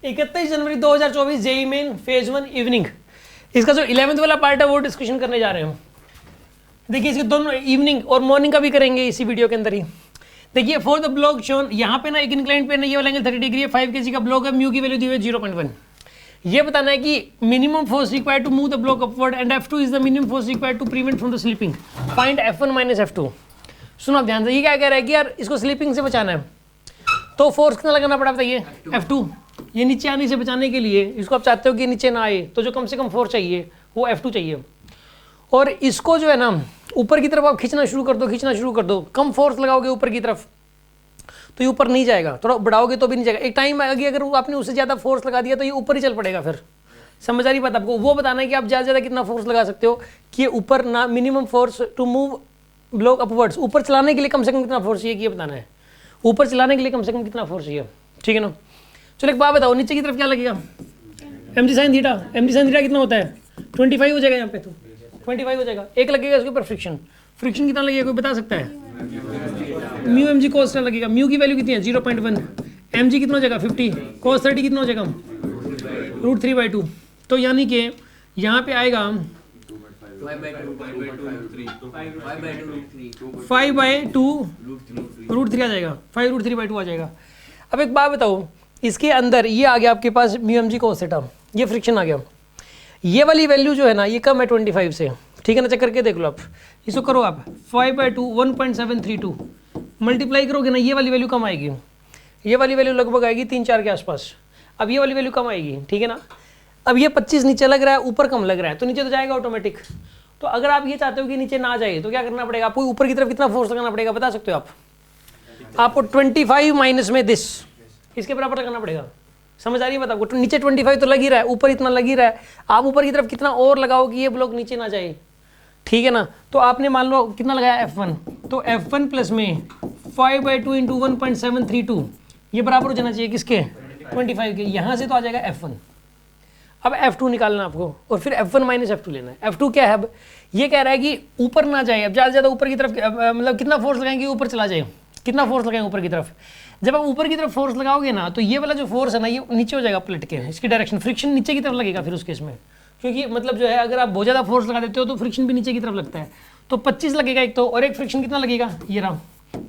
31 जनवरी 2024 JEE main phase 1 evening, इसका जो 11th वाला पार्ट है वो डिस्कशन करने जा रहे हैं। देखिए इसके दोनों इवनिंग और मॉर्निंग का भी करेंगे इसी वीडियो के अंदर ही। देखिए फॉर द ब्लॉक शोन, यहाँ पे ना एक इंक्लाइंड पे ना ये वाला एंगल 30 डिग्री है, 5 kg का ब्लॉक है, म्यू की वैल्यू दी हुई है 0.1। ये बताना है कि minimum force required to move the block upward and F2 is the minimum force required to prevent from the slipping, find F1 minus F2। सुनो आप ध्यान से, ये क्या कह रहा है कि यार इसको स्लिपिंग से बचाना है, तो फोर्स कितना लगाना पड़ा बताइए, F2। ये नीचे आने से बचाने के लिए इसको आप चाहते हो कि नीचे ना आए, तो जो कम से कम फोर्स चाहिए वो F2 चाहिए। और इसको जो है ना ऊपर की तरफ आप खींचना शुरू कर दो, कम फोर्स लगाओगे ऊपर की तरफ तो ये ऊपर नहीं जाएगा, थोड़ा बढ़ाओगे तो भी नहीं जाएगा। एक टाइम आएगा अगर आपने उससे ज़्यादा फोर्स लगा दिया तो ये ऊपर ही चल पड़ेगा। फिर समझ आ रही बात आपको? वो बताना है कि आप ज़्यादा से ज़्यादा कितना फोर्स लगा सकते हो कि ऊपर ना, minimum force to move block upwards, ऊपर चलाने के लिए कम से कम कितना फोर्स चाहिए कि ये बताना है, ऊपर चलाने के लिए कम से कम कितना फोर्स चाहिए। ठीक है ना? चलो एक बात बताओ, नीचे की तरफ क्या लगेगा, mg sin theta. mg sin theta कितना होता है 25 हो जाएगा, यहाँ पे तो 25 हो जाएगा। एक लगेगा इसके ऊपर फ्रिक्शन कितना लगेगा कोई बता सकता है? म्यू mg cos थीटा लगेगा। म्यू की वैल्यू कितनी है 0.1, mg कितना हो जाएगा 50, cos 30 कितना हो जाएगा √3/2। तो यानी कि यहाँ पे आएगा 5/2 √3 आ जाएगा, 5√3/2 आ जाएगा। अब एक बात बताओ, इसके अंदर ये आ गया आपके पास म्यू mg cos थीटा, ये फ्रिक्शन आ गया। ये वाली वैल्यू जो है ना ये कम है 25 से, ठीक है ना? चेक करके देख लो आप, इसको करो आप 5/2 1.732 मल्टीप्लाई करोगे ना, ये वाली वैल्यू कम आएगी, ये वाली वैल्यू लगभग आएगी 3-4 के आसपास। अब ये वाली वैल्यू कम आएगी, ठीक है ना? अब ये 25 नीचे लग रहा है, ऊपर कम लग रहा है, तो नीचे तो जाएगा ऑटोमेटिक। तो अगर आप ये चाहते हो कि नीचे ना जाए तो क्या करना पड़ेगा आपको? ऊपर की तरफ कितना फोर्स लगाना पड़ेगा बता सकते हो आप? आपको 25 माइनस में दिस, इसके बराबर लगाना पड़ेगा। समझ आ रही है बात आपको? तो नीचे 25 तो लग ही रहा है, ऊपर इतना लग ही रहा है, आप ऊपर की तरफ कितना और लगाओ कि ये ब्लॉक नीचे ना जाए, ठीक है ना? तो आपने मान लो कितना लगाया F1, तो F1 प्लस में 5/2 इंटू 1.732 ये बराबर हो जाना चाहिए किसके? 25 के। यहाँ से तो आ जाएगा F1। अब F2 निकालना आपको और फिर F1 माइनस F2 लेना है। F2 क्या है? अब ये कह रहा है कि ऊपर ना जाए, अब ज़्यादा से ज़्यादा ऊपर की तरफ, मतलब कितना फोर्स लगाएंगे ऊपर चला जाए, कितना फोर्स लगाएंगे ऊपर की तरफ। जब आप ऊपर की तरफ फोर्स लगाओगे ना तो ये वाला जो फोर्स है ना ये नीचे हो जाएगा पलट के, इसकी डायरेक्शन, फ्रिक्शन नीचे की तरफ लगेगा फिर उस केस में, क्योंकि मतलब जो है अगर आप बहुत ज़्यादा फोर्स लगा देते हो तो फ्रिक्शन भी नीचे की तरफ लगता है। तो 25 लगेगा एक तो, और एक फ्रिक्शन कितना लगेगा, ये रहा,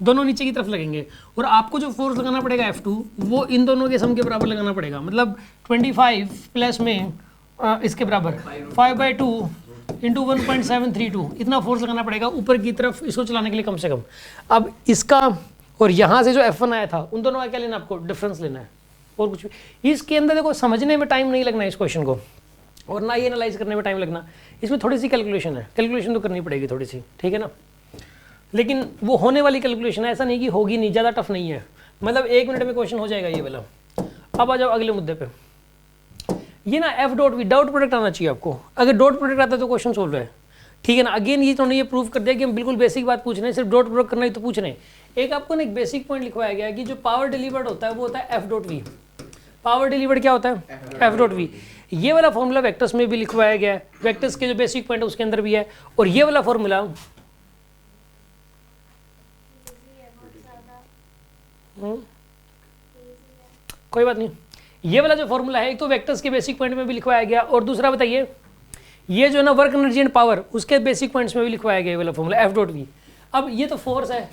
दोनों नीचे की तरफ लगेंगे। और आपको जो फोर्स लगाना पड़ेगा F2 वो इन दोनों के सम के बराबर लगाना पड़ेगा, मतलब 25 प्लस में इसके बराबर 5/2 इंटू 1.732 इतना फोर्स लगाना पड़ेगा ऊपर की तरफ इसको चलाने के लिए कम से कम। अब इसका और यहाँ से जो F1 आया था उन दोनों का क्या लेना आपको? डिफरेंस लेना है, और कुछ भी। इसके अंदर देखो समझने में टाइम नहीं लगना है इस क्वेश्चन को, और ना ये एनालाइज करने में टाइम लगना। इसमें थोड़ी सी कैलकुलेशन है, कैलकुलेशन तो करनी पड़ेगी थोड़ी सी, ठीक है ना? लेकिन वो होने वाली कैलकुलेशन है, ऐसा नहीं कि होगी नहीं, ज़्यादा टफ नहीं है, मतलब 1 मिनट में क्वेश्चन हो जाएगा ये वाला। अब आ जाओ अगले मुद्दे पे। ये ना F.V डॉट प्रोडक्ट आना चाहिए आपको, अगर डॉट प्रोडक्ट आता है तो क्वेश्चन सोल्व है, ठीक है ना? अगेन ये तो नहीं, ये प्रूव कर दिया कि हम बिल्कुल बेसिक बात पूछ रहे हैं, सिर्फ डॉट प्रोडक्ट करना ही तो पूछ रहे हैं। एक आपको ना एक बेसिक पॉइंट लिखवाया गया है कि जो पावर डिलीवर्ड होता है वो होता है F.V। पावर डिलीवर्ड क्या होता है? F.V। ये वाला फॉर्मूला वेक्टर्स में भी लिखवाया गया है, वेक्टर्स के जो बेसिक पॉइंट है उसके अंदर भी है। और ये वाला फॉर्मूला कोई बात नहीं, ये वाला जो फॉर्मूला है एक तो वेक्टर्स के बेसिक पॉइंट में भी लिखवाया गया, और दूसरा बताइए ये जो है ना वर्क एनर्जी एंड पावर उसके बेसिक पॉइंट्स में भी लिखवाया गया ये वाला फॉर्मूला F.V। अब ये तो फोर्स है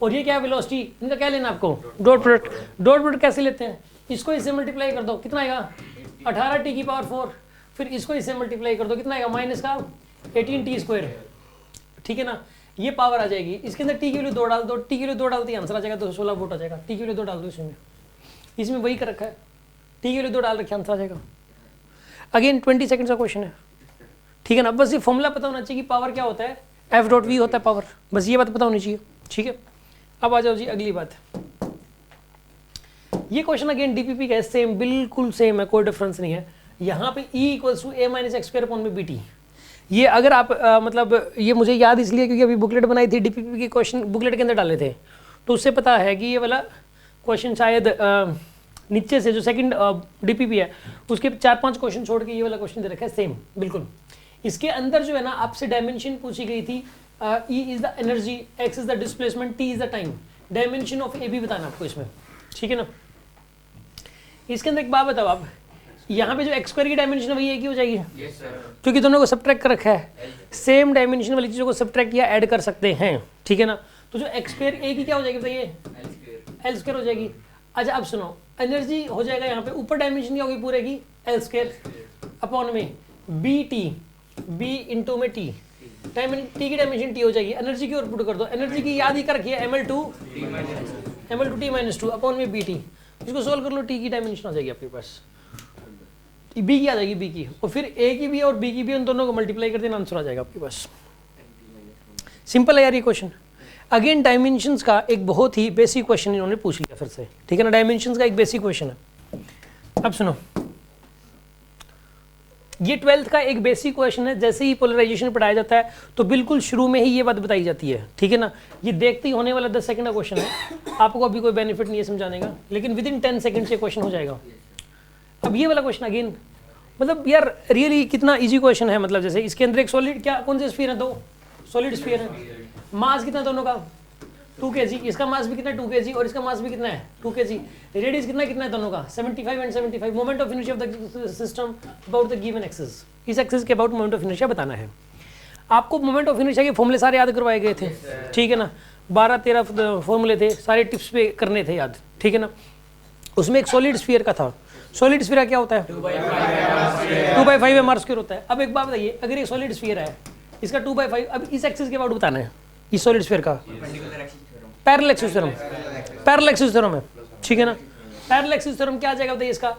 और ये क्या है वेलोसिटी, इनका क्या लेना आपको? Dot product. डॉट प्रोडक्ट कैसे लेते हैं? इसको इससे मल्टीप्लाई कर दो, कितना आएगा 18t⁴, फिर इसको इससे मल्टीप्लाई कर दो, कितना आएगा माइनस का 18t², ठीक है ना? ये पावर आ जाएगी, इसके अंदर टी की वैल्यू 2 डाल दो, टी की वैल्यू 2 डालते ही आंसर आ जाएगा 216 वोल्ट आ जाएगा। टी की वैल्यू 2 डाल दो, इसमें वही कर रखा है, टी की वैल्यू 2 डाल रखी, आंसर आ जाएगा। अगेन 20 सेकंड का क्वेश्चन है, ठीक है ना? बस ये फॉर्मूला पता होना चाहिए कि पावर क्या होता है, F.V होता है पावर, बस ये बात पता होनी चाहिए, ठीक है? अब आ जाओ जी अगली बात। ये क्वेश्चन अगेन डीपीपी का सेम, बिल्कुल सेम है, कोई डिफरेंस नहीं है। यहाँ पे E = a - x²/bt। ये अगर आप मतलब ये मुझे याद इसलिए क्योंकि अभी बुकलेट बनाई थी, डीपीपी के क्वेश्चन बुकलेट के अंदर डाले थे, तो उससे पता है कि ये वाला क्वेश्चन शायद नीचे से जो सेकंड डीपीपी है उसके 4-5 क्वेश्चन छोड़ के ये वाला क्वेश्चन दे रखा है सेम बिल्कुल। इसके अंदर जो है ना आपसे डायमेंशन पूछी गई थी, E is the energy, X is the displacement, T is the time. Dimension of AB बताना आपको इसमें, ठीक है ना? इसके अंदर एक बात बताओ आप, यहाँ पे जो एक्स स्क्वायर की डायमेंशन वही एक ही हो जाएगी, यस सर। क्योंकि दोनों को सब्ट्रैक्ट कर रखा है, सेम डायमेंशन वाली चीज़ों को सब्ट्रैक्ट या ऐड कर सकते हैं, ठीक है ना। तो जो एक्स स्क्वायर ए की क्या हो जाएगी बताइए, एल स्क्वायर हो जाएगी। अच्छा अब सुनो, एनर्जी हो जाएगा यहाँ पे ऊपर डायमेंशन क्या होगी पूरे की, एल स्क्वायर अपॉन में बी टी, बी इंटू में टी, टी की डायमेंशन टी हो जाएगी। एनर्जी की ओर पुट कर दो, एनर्जी की याद ही कर रखिए ml2 t-2 अपॉन में बी टी। इसको सोल्व कर लो, टी की डायमेंशन आ जाएगी आपके पास, बी की आ जाएगी, बी की, और फिर ए की भी और बी की भी, उन दोनों को मल्टीप्लाई कर देना, आंसर आ जाएगा आपके पास। सिंपल है यार ये क्वेश्चन। अगेन डायमेंशंस का एक बहुत ही बेसिक क्वेश्चन इन्होंने पूछ लिया फिर से, ठीक है ना। डायमेंशंस का एक बेसिक क्वेश्चन है। अब सुनो, ये 12th का एक बेसिक क्वेश्चन है। जैसे ही पोलराइजेशन पढ़ाया जाता है तो बिल्कुल शुरू में ही ये बात बताई जाती है, ठीक है ना। ये देखते ही होने वाला 10 सेकंड का क्वेश्चन है, आपको अभी कोई बेनिफिट नहीं है समझाने का, लेकिन विद इन 10 सेकंड से क्वेश्चन हो जाएगा। अब ये वाला क्वेश्चन अगेन, मतलब यार रियली कितना इजी क्वेश्चन है। मतलब जैसे इसके अंदर एक सॉलिड, क्या कौन से स्फीयर है, दो सॉलिड स्फीयर है, मास कितना दोनों का 2 kg, इसका मास भी कितना है 2 kg, और इसका मास भी कितना है 2 kg। रेडियस कितना कितना है दोनों का 75 and 75। Moment of inertia of the system about the given axis, इस एक्सिस के अबाउट मोमेंट ऑफ इनर्शिया बताना है आपको। मोमेंट ऑफ इनर्शिया के फॉर्मूले सारे याद करवाए गए थे, ठीक है ना। 12-13 फॉर्मूले थे, सारे टिप्स पे करने थे याद, ठीक है ना। उसमें एक सॉलिड स्फीयर का था। सॉलिड स्फीयर क्या होता है, 2/5 mr² होता है। अब एक बात बताइए, अगर ये सॉलिड स्फीयर है, इसका 2/5, अब इस एक्सिस के अबाउट बताना है, इस सॉलिड स्फीयर का parallel axis theorem, parallel axis theorem है, ठीक है ना। पैरेलल एक्सिस थ्योरम क्या आ जाएगा बताइए इसका,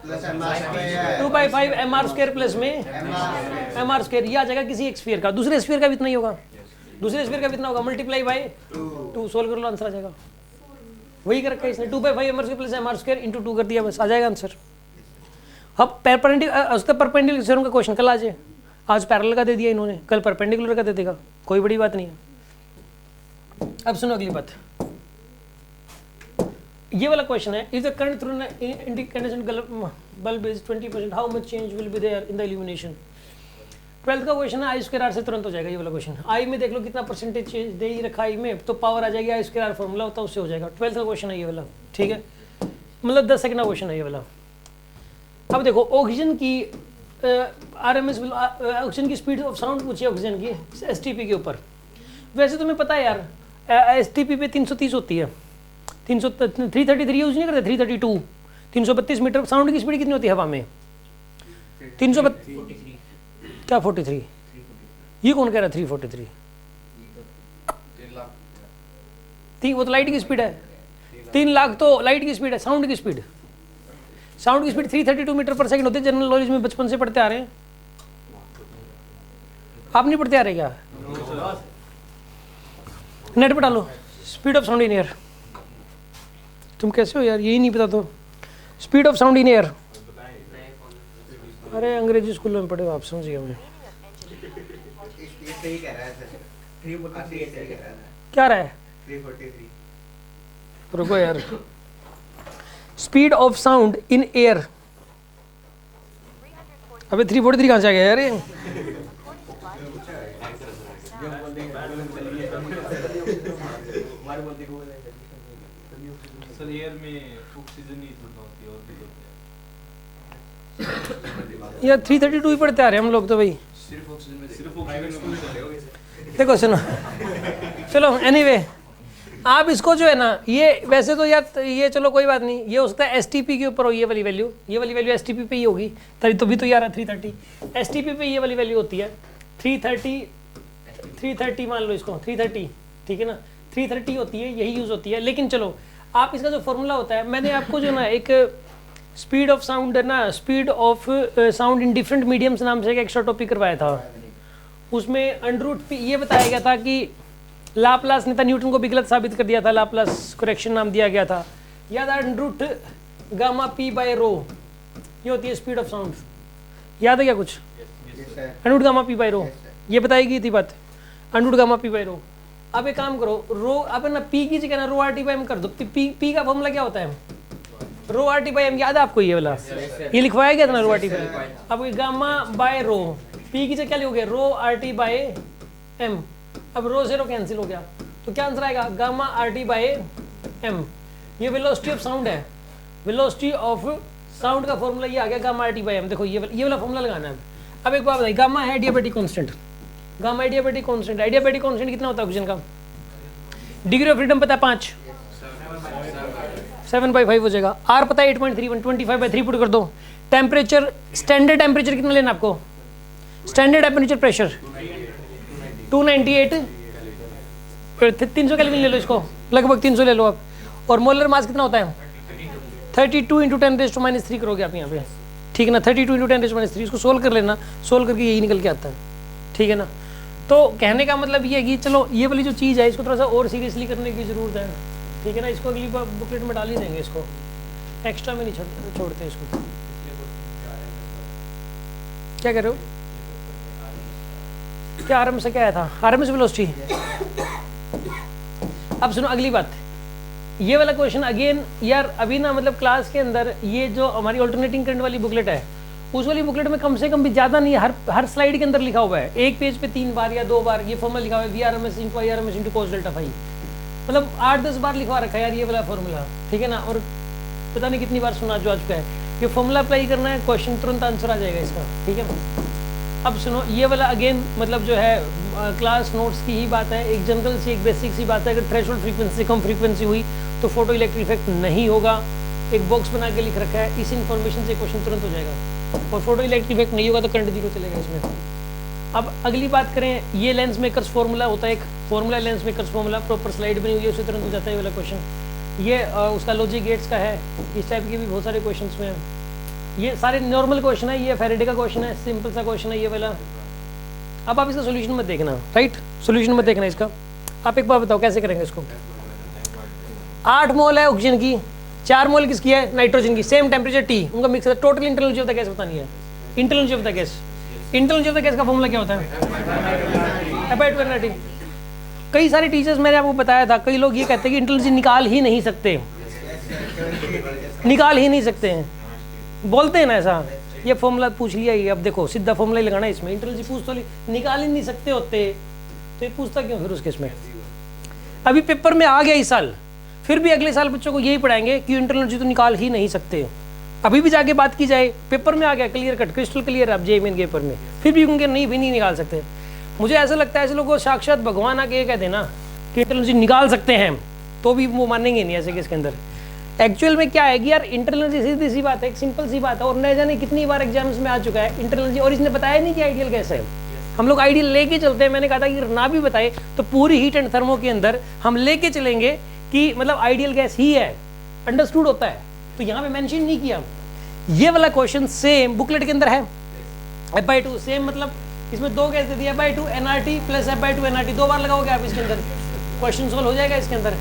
2/5 mr² प्लस में mr², ये आ जाएगा किसी एक स्फीयर का। दूसरे स्फीयर का भी इतना ही होगा, दूसरे स्फीयर का भी इतना होगा, मल्टीप्लाई बाय 2, सोल्व कर लो, आंसर आ जाएगा। वही कर रखा है इसने, 2/5 mr² प्लस mr² इंटू 2 कर दिया, बस आ जाएगा आंसर। अब परपेंडिकुलर थ्योरम का क्वेश्चन कल आ जाए, आज पैरेलल का दे दिया इन्होंने, कल परपेंडिकुलर का दे देगा, कोई बड़ी बात नहीं है। अब सुनो अगली बात, ये वाला क्वेश्चन है, if the current through an incandescent bulb is 20%, how much change will be there in the illumination. 12th का क्वेश्चन है, I² से तुरंत हो जाएगा ये वाला क्वेश्चन। आई में देख लो कितना परसेंटेज चेंज दे ही रखा आई में, तो पावर आ जाएगी, I² फॉर्मूला होता है उससे हो जाएगा। 12th का क्वेश्चन है ये वाला, ठीक है, मतलब 10 सेकंड का क्वेश्चन है ये वाला। अब देखो ऑक्सीजन की RMS ऑक्सीजन की स्पीड ऑफ साउंड पूछी है ऑक्सीजन की STP के ऊपर। वैसे तुम्हें पता है यार STP पे 330 होती है, 333 यूज नहीं करते, 332, 332 मीटर। साउंड की स्पीड कितनी होती है हवा में, 332 क्या 43, ये कौन कह रहा है 343, वो तो लाइट की स्पीड है, 3 लाख तो लाइट की स्पीड है। साउंड की स्पीड 332 मीटर पर सेकंड होती है, जनरल नॉलेज में बचपन से पढ़ते आ रहे हैं। आप नहीं पढ़ते आ रहे क्या, नेट पे डालो speed of sound in air. तुम कैसे हो यार, यही नहीं पता तो speed of sound in air. अरे अंग्रेजी स्कूल में पढ़े हो आप, समझिए मैं क्या रहा है, रुको यार, speed of sound in air. अबे 343 कहाँ से आ गया यार ये, एयर में ऑक्सीजन नहीं होती और भी होते हैं यार 332 ही पढ़ते आ रहे हैं हम लोग तो भाई। सिर्फ ऑक्सीजन देखो सुनो, चलो एनीवे आप इसको जो है ना, ये वैसे तो यार ये चलो कोई बात नहीं, ये हो सकता है STP के ऊपर हो ये वाली वैल्यू, ये वाली वैल्यू STP पे ही होगी, तभी तो भी तो यार 330 STP पे ये वाली वैल्यू होती है। 330 मान लो इसको 330, ठीक है ना, 330 होती है, यही यूज़ होती है। लेकिन चलो आप इसका जो फॉर्मूला होता है, मैंने आपको जो ना एक स्पीड ऑफ साउंड ना, speed of sound in different mediums नाम से एक एक्स्ट्रा टॉपिक करवाया था। उसमें √p ये बताया गया था कि लाप्लास ने था, न्यूटन को भी गलत साबित कर दिया था, लाप्लास करेक्शन नाम दिया गया था। याद है √γp/ρ, ये होती है स्पीड ऑफ साउंड। याद है क्या कुछ, √γp/ρ ये बताई गई थी बात, √γp/ρ। अब एक काम करो, रो अब ना पी की जगह ना ρRT/m कर दो। पी का फॉर्मूला क्या होता है, ρRT/m, याद है आपको ये वाला, ये लिखवाया गया था ना ρRT/m। अब γ/ρ, पी की जगह क्या लिखोगे ρRT/m। अब रो से रो कैंसिल हो गया, तो क्या आंसर आएगा γ/RT/m। ये वेलोसिटी ऑफ साउंड है, वेलोसिटी ऑफ साउंड का फॉर्मूला ये आ गया gamma R T by M. देखो ये वाला फॉर्मूला लगाना है। अब एक बात बताइए, गामा है adiabatic constant, gamma adiabatic constant, adiabatic constant कितना होता है ऑक्सीजन का? डिग्री ऑफ फ्रीडम पता है 5, 7/5 हो जाएगा। आर पता है 8.31, 25/3 पुट कर दो। टेम्परेचर, स्टैंडर्ड टेम्परेचर कितना लेना आपको? स्टैंडर्ड टेम्परेचर प्रेशर 298, 300 केल्विन ले लो इसको, लगभग 300 ले लो आप। और मोलर मास कितना होता है? 32 × 10⁻³ करोगे आप यहाँ पे, ठीक है ना? 32 × 10⁻³ इसको सोल्व कर लेना, सोल्व करके यही निकल के आता है, ठीक है ना? तो कहने का मतलब ये है कि चलो ये वाली जो चीज़ है इसको थोड़ा सा और सीरियसली करने की ज़रूरत है, ठीक है ना? इसको अगली बार बुकलेट में डाल ही देंगे, इसको एक्स्ट्रा में नहीं छोड़ते इसको। क्या कर रहे हो? क्या आरएम से क्या आया था? RMS velocity. अब सुनो अगली बात, ये वाला क्वेश्चन अगेन यार अभी ना मतलब क्लास के अंदर ये जो हमारी ऑल्टरनेटिंग करंट वाली बुकलेट है उस वाली बुकलेट में कम से कम भी ज़्यादा नहीं, हर स्लाइड के अंदर लिखा हुआ है, एक पेज पे 3 बार या 2 बार ये फॉर्मूला लिखा हुआ है, VRMS × IRMS × cos delta phi, मतलब 8-10 बार लिखवा रखा है यार ये वाला फॉर्मूला, ठीक है ना? और पता नहीं कितनी बार सुना जो आज का है, ये फॉर्मूला अप्लाई करना है, क्वेश्चन तुरंत आंसर आ जाएगा इसका, ठीक है? अब सुनो ये वाला अगेन मतलब जो है क्लास नोट्स की ही बात है, एक जनरल सी एक बेसिक सी बात है। अगर थ्रेशोल्ड फ्रीक्वेंसी से कम फ्रीक्वेंसी हुई तो फोटो इलेक्ट्रिक इफेक्ट नहीं होगा, एक बॉक्स बना के लिख रखा है, इस इन्फॉर्मेशन से क्वेश्चन तुरंत हो जाएगा। और फोटो इलेक्ट्रिक इफेक्ट नहीं होगा तो करंट 0 चलेगा इसमें। अब अगली बात करें, ये लेंस मेकर्स फॉर्मूला होता है, एक formula lens makers formula, proper slide बनी हुई है, उससे तुरंत हो जाता है ये वाला क्वेश्चन। ये उसका लॉजिक गेट्स का है, इस टाइप के भी बहुत सारे क्वेश्चन में हैं, ये सारे नॉर्मल क्वेश्चन है, ये फैराडे का क्वेश्चन है, सिंपल सा क्वेश्चन है ये वाला। अब आप इसका सोल्यूशन मत देखना, राइट? सोल्यूशन मत देखना इसका। आप एक बार बताओ कैसे करेंगे इसको? 8 मोल है ऑक्सीजन की, 4 मोल किसकी है? नाइट्रोजन की, सेम टेम्परेचर T, उनका मिक्स है, total internal energy of the gas पता नहीं है। Internal energy of the gas, internal energy of the gas का फॉर्मूला क्या होता है? F/2 कई सारे टीचर्स मैंने आपको बताया था, कई लोग ये कहते हैं कि इंटरनल एनर्जी निकाल ही नहीं सकते, निकाल ही नहीं सकते हैं, बोलते हैं ना ऐसा। ये फॉर्मूला पूछ लिया ही, अब देखो सीधा फॉर्मूला ही लगाना है इसमें, इंटरनल एनर्जी पूछ तो निकाल ही नहीं सकते होते तो ये पूछता क्यों फिर उस केस में? अभी पेपर में आ गया इस साल, फिर भी अगले साल बच्चों को यही पढ़ाएंगे कि इंटरनल एनर्जी तो निकाल ही नहीं सकते। अभी भी जाके बात की जाए, पेपर में आ गया क्लियर कट, क्रिस्टल क्लियर आप जेईई मेन के पेपर में, फिर भी उनके नहीं भी नहीं निकाल सकते। मुझे ऐसा लगता है ऐसे लोगों को साक्षात भगवान आके ये कह देना कि इंटरनल एनर्जी निकाल सकते हैं तो भी वो मानेंगे नहीं ऐसे केस के अंदर। एक्चुअल में क्या है कि यार इंटरनल एनर्जी सीधी सी बात है, एक सिंपल सी बात है, और न जाने कितनी बार एग्जाम्स में आ चुका है इंटरनल एनर्जी, और इसने बताया नहीं कि आइडियल गैस है। हम लोग आइडियल लेके चलते हैं, मैंने कहा था कि ना भी बताए तो पूरी हीट एंड थर्मो के अंदर हम लेके चलेंगे कि मतलब आइडियल गैस ही है, अंडरस्टूड होता है, तो यहाँ पे मेंशन नहीं किया। ये वाला क्वेश्चन सेम बुकलेट के अंदर है, F/2 सेम, मतलब इसमें 2 गैस दे दिया, F/2 nRT plus F/2 nRT, 2 बार लगाओगे आप इसके अंदर, क्वेश्चन सोल्व हो जाएगा इसके अंदर।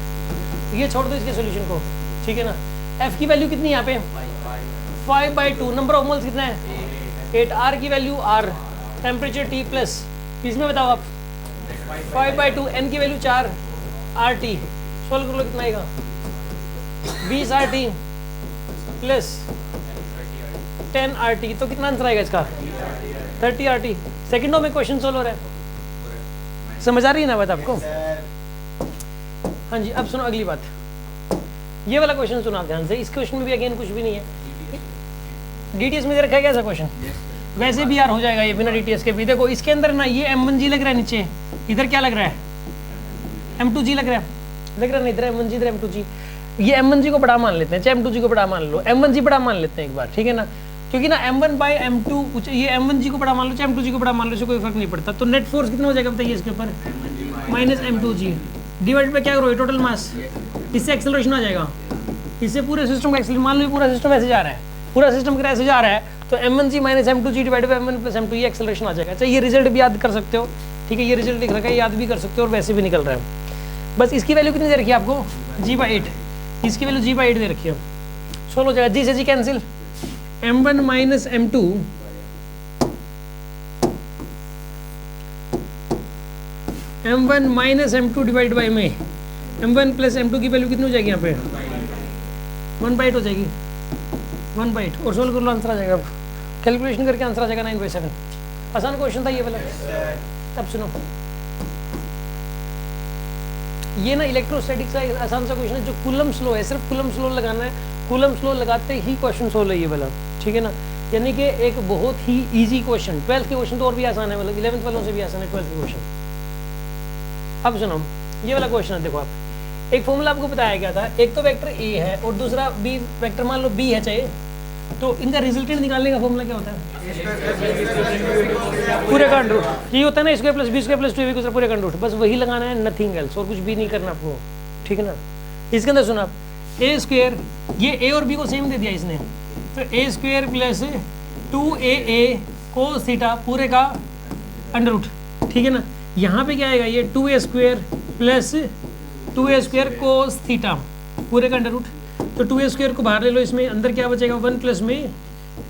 ये छोड़ दो इसके सोल्यूशन को, ठीक है ना? F की वैल्यू कितनी है यहाँ पे? 5/2, नंबर ऑफ मोल्स कितना है? 8, R की value R, temperature T plus, इसमें बताओ आप 5/2, N की वैल्यू 4, RT, सोल्व कर लो कितना आएगा? 20 RT प्लस 10 RT, तो कितना आंसर आएगा इसका? 30 RT। सेकेंडों में क्वेश्चन सोल्व हो रहा है, समझ आ रही है ना बात आपको? हाँ जी। अब सुनो अगली बात, ये वाला क्वेश्चन सुना ध्यान से, इस क्वेश्चन में भी अगेन कुछ भी नहीं है, डीटीएस में दे रखा है कैसा क्वेश्चन, वैसे भी यार हो जाएगा ये बिना डीटीएस के भी। देखो इसके अंदर ना ये M1G लग रहा है नीचे, इधर क्या लग रहा है? M2G लग रहा है, नहीं इधर M1G, इधर M2G। ये M1G को बड़ा मान लेते हैं, चाहे M2G को बड़ा मान लो, M1G बड़ा मान लेते हैं एक बार, ठीक है ना? क्योंकि ना M1/M2, ये M1G को बड़ा मान लो चाहे M2G को बड़ा मान लो, इससे कोई फर्क नहीं पड़ता। तो नेट फोर्स कितना हो जाएगा बताइए इसके ऊपर? -M2G डिवाइड पे क्या करो, टोटल मास, इससे एक्सेलरेशन आ जाएगा, इससे पूरे सिस्टम का एक्सेलरेशन, मान लो पूरा सिस्टम ऐसे जा रहा है, पूरा सिस्टम का ऐसे जा रहा है, तो M1G - M2G divide by M1 + M2, ये एक्सेलरेशन आ जाएगा। चाहिए रिजल्ट भी याद कर सकते हो, ठीक है? ये रिजल्ट लिख रखा है, याद भी कर सकते हो, और वैसे भी निकल रहा है। बस इसकी वैल्यू कितनी दे रखी है आपको? G/8, इसकी वैल्यू G/8 दे रखी है। सोल्व हो जाएगा, G से G cancel, M1 - M2 M1 - M2 divide by में M1 + M2 की वैल्यू कितनी हो जाएगी यहाँ पे? 1/8 हो जाएगी, 1/8, और सोल्व कर लो आंसर आ जाएगा। कैलकुलेशन करके आंसर आ जाएगा 9/7। आसान क्वेश्चन था ये वाला। अब सुनो, ये ना इलेक्ट्रोस्टैटिक्स का आसान सा क्वेश्चन है, जो कूलम्ब स्लो है, सिर्फ कूलम्ब स्लो लगाना है कूलम्स लॉ लगाते ही क्वेश्चन सोल्व है ये वाला, ठीक है ना। यानी कि एक बहुत ही इजी क्वेश्चन, 12th के क्वेश्चन तो और भी आसान है, मतलब 11th वालों से भी आसान है 12th के क्वेश्चन। अब सुनो ये वाला क्वेश्चन है, देखो आप, एक फॉर्मूला आपको बताया गया था, एक तो वेक्टर ए है और दूसरा बी वेक्टर मान लो बी है चाहिए, तो इनका रिजल्टेंट निकालने का फॉर्मूला क्या होता है? पूरे का अंडर रूट, ये होता है ना, square plus B square plus 2ab पूरे का अंडर रूट, बस वही लगाना है, नथिंग एल्स, और कुछ भी नहीं करना आपको, ठीक है ना। इसके अंदर सुना आप, ए स्क्वायर, ये ए और बी को सेम दे दिया इसने, तो a square plus 2aa cos theta पूरे का अंडर रूट, ठीक है ना। यहाँ पे क्या आएगा, ये 2a square plus 2a square कोस थीटा पूरे का अंडर रूट, तो 2a स्क्वायर को बाहर ले लो, इसमें अंदर क्या बचेगा 1 प्लस में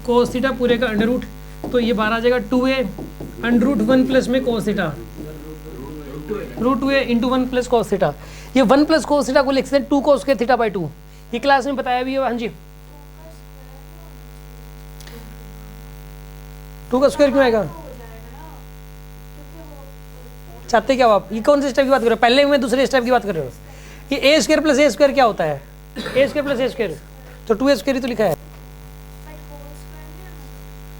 कोस थीटा पूरे का अंडर रूट, तो ये बाहर आ जाएगा 2a अंडर रूट 1 प्लस में cos theta root 2a into 1 plus cos theta. ये 1 प्लस कोस थीटा को लिख सकते हैं 2 कोस स्क्वायर थीटा बाई 2, ये क्लास में बताया भी है। हाँ जी, 2 का स्क्वायर क्यों आएगा? चाहते क्या हो आप? ये कौन से स्टेप की बात कर रहे हो? पहले में दूसरे स्टेप की बात कर रहे हो? ये ए स्क्वायर प्लस ए स्क्वायर क्या होता है? ए स्क्वायर प्लस ए स्क्वायर, तो 2a स्क्वायर ही तो लिखा है,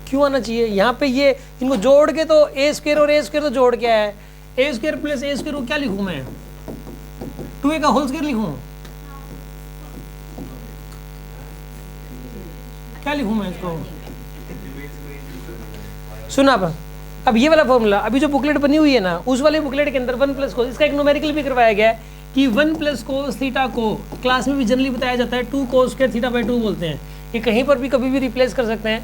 क्यों आना चाहिए यहाँ पे? ये इनको जोड़ के तो ए स्क्वायर और ए स्क्वायर तो जोड़ क्या है, ए स्क्वायर प्लस ए स्क्वायर को क्या लिखूं मैं? 2a का होल स्क्वायर लिखूं? क्या लिखूं मैं इसको? सुना अब ये वाला फॉर्मूला, अभी जो बुकलेट बनी हुई है ना, उस वाले बुकलेट के अंदर 1 प्लस कोस, इसका एक न्यूमेरिकल भी करवाया गया है कि 1 प्लस कोस थीटा को क्लास में भी जनरली बताया जाता है 2 कोस स्क्वायर थीटा बाई 2 बोलते हैं। ये कहीं पर भी कभी भी रिप्लेस कर सकते हैं,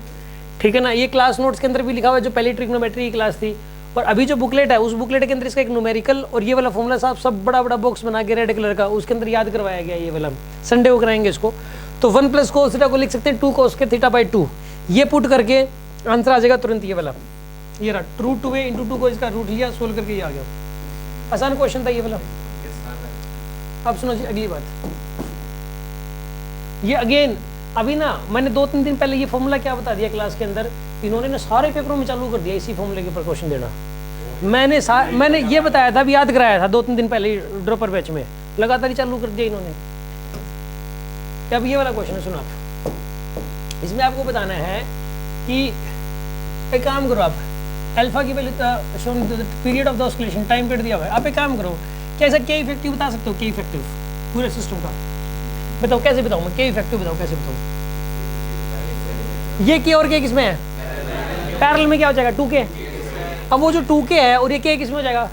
ठीक है ना। ये क्लास नोट्स के अंदर भी लिखा हुआ है, जो पहली ट्रिग्नोमेट्री की क्लास थी, और अभी जो बुकलेट है उस बुकलेट के अंदर इसका एक न्यूमेरिकल और ये वाला फॉर्मूला साहब सब बड़ा बड़ा बॉक्स बना के रेड कलर का, उसके अंदर याद करवाया गया। ये वाला संडे को कराएंगे इसको। तो 1 प्लस कोस थीटा को लिख सकते हैं 2 कोस स्क्वायर थीटा बाई 2, ये पुट करके आंसर आ जाएगा तुरंत। ये वाला ये रहा रूट 2a इंटू 2 को इसका रूट लिया, सोल्व करके ये आ गया। आसान क्वेश्चन था ये वाला। अब सुनो जी अगली बात, ये अगेन अभी ना मैंने 2-3 दिन पहले ये फॉर्मूला क्या बता दिया क्लास के अंदर, इन्होंने ना सारे पेपरों में चालू कर दिया इसी फॉर्मूले के ऊपर क्वेश्चन देना। मैंने ये बताया था, अभी याद कराया था 2-3 दिन पहले ड्रॉपर बैच में, लगातार ही चालू कर दिया इन्होंने। अब ये वाला क्वेश्चन सुनो आप, इसमें आपको बताना है कि एक काम करो आप, अल्फा की value period of the oscillation time period दिया हुआ है, आप एक काम करो, क्या ऐसा के इफेक्टिव बता सकते हो? के इफेक्टिव पूरे सिस्टम का बताओ, कैसे बताऊँ मैं? के इफेक्टिव बताओ कैसे बताऊँ? ये के और के किसमें है? पैरेलल में क्या हो जाएगा? 2k। अब वो जो 2k है और ये k किसमें हो जाएगा?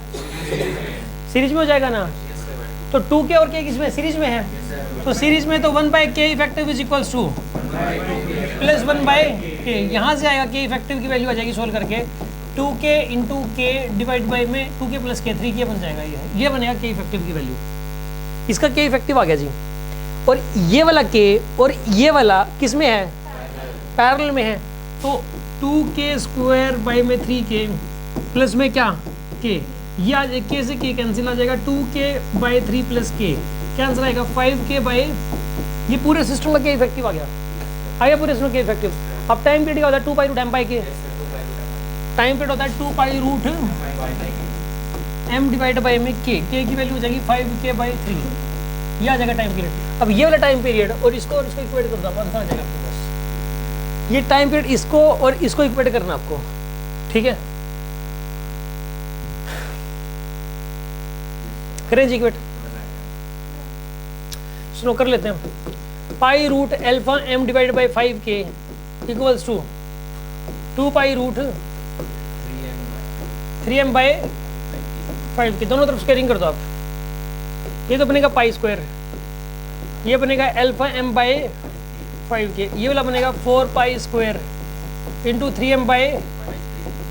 सीरीज में हो जाएगा ना। तो 2k और k किसमें? सीरीज में है। तो सीरीज में तो 1/k effective is equals two plus 1/k, यहाँ से आएगा k इफेक्टिव की वैल्यू आ जाएगी सोल्व करके 2k इंटू के डिवाइड बाई में 2k प्लस k 3k बन जाएगा। ये बनेगा k इफेक्टिव की वैल्यू, इसका k इफेक्टिव आ गया जी। और ये वाला k और ये वाला किस में है? पैरेलल में है। तो 2k स्क्वायर बाई में 3k प्लस में क्या k, ये आ जाए k से k कैंसिल आ जाएगा, 2k बाई 3 प्लस k, क्या आंसर आएगा? 5k बाई, ये पूरे सिस्टम का k इफेक्टिव आ गया पूरे सिस्टम का k इफेक्टिव। अब टाइम पीरियड क्या होता है? 2 pi root m by k, time period होता है 2 pi root m divide by में k की वैल्यू हो जाएगी 5k बाई 3, ये आ जाएगा टाइम पीरियड। अब ये वाला टाइम पीरियड और इसको इक्वेट कर दो, आंसर आ जाएगा आपके पास। ये टाइम पीरियड इसको और इसको इक्वेट करना आपको, ठीक है? करें जी इक्वेट, सुनो कर लेते हैं। Pi root alpha m divide by 5k equals to 2 pi root 3m by 5k, दोनों तरफ स्क्वायरिंग कर दो आप। ये तो बनेगा पाई स्क्वायर, ये बनेगा अल्फा m बाई 5k, ये वाला बनेगा 4 pi square into 3m by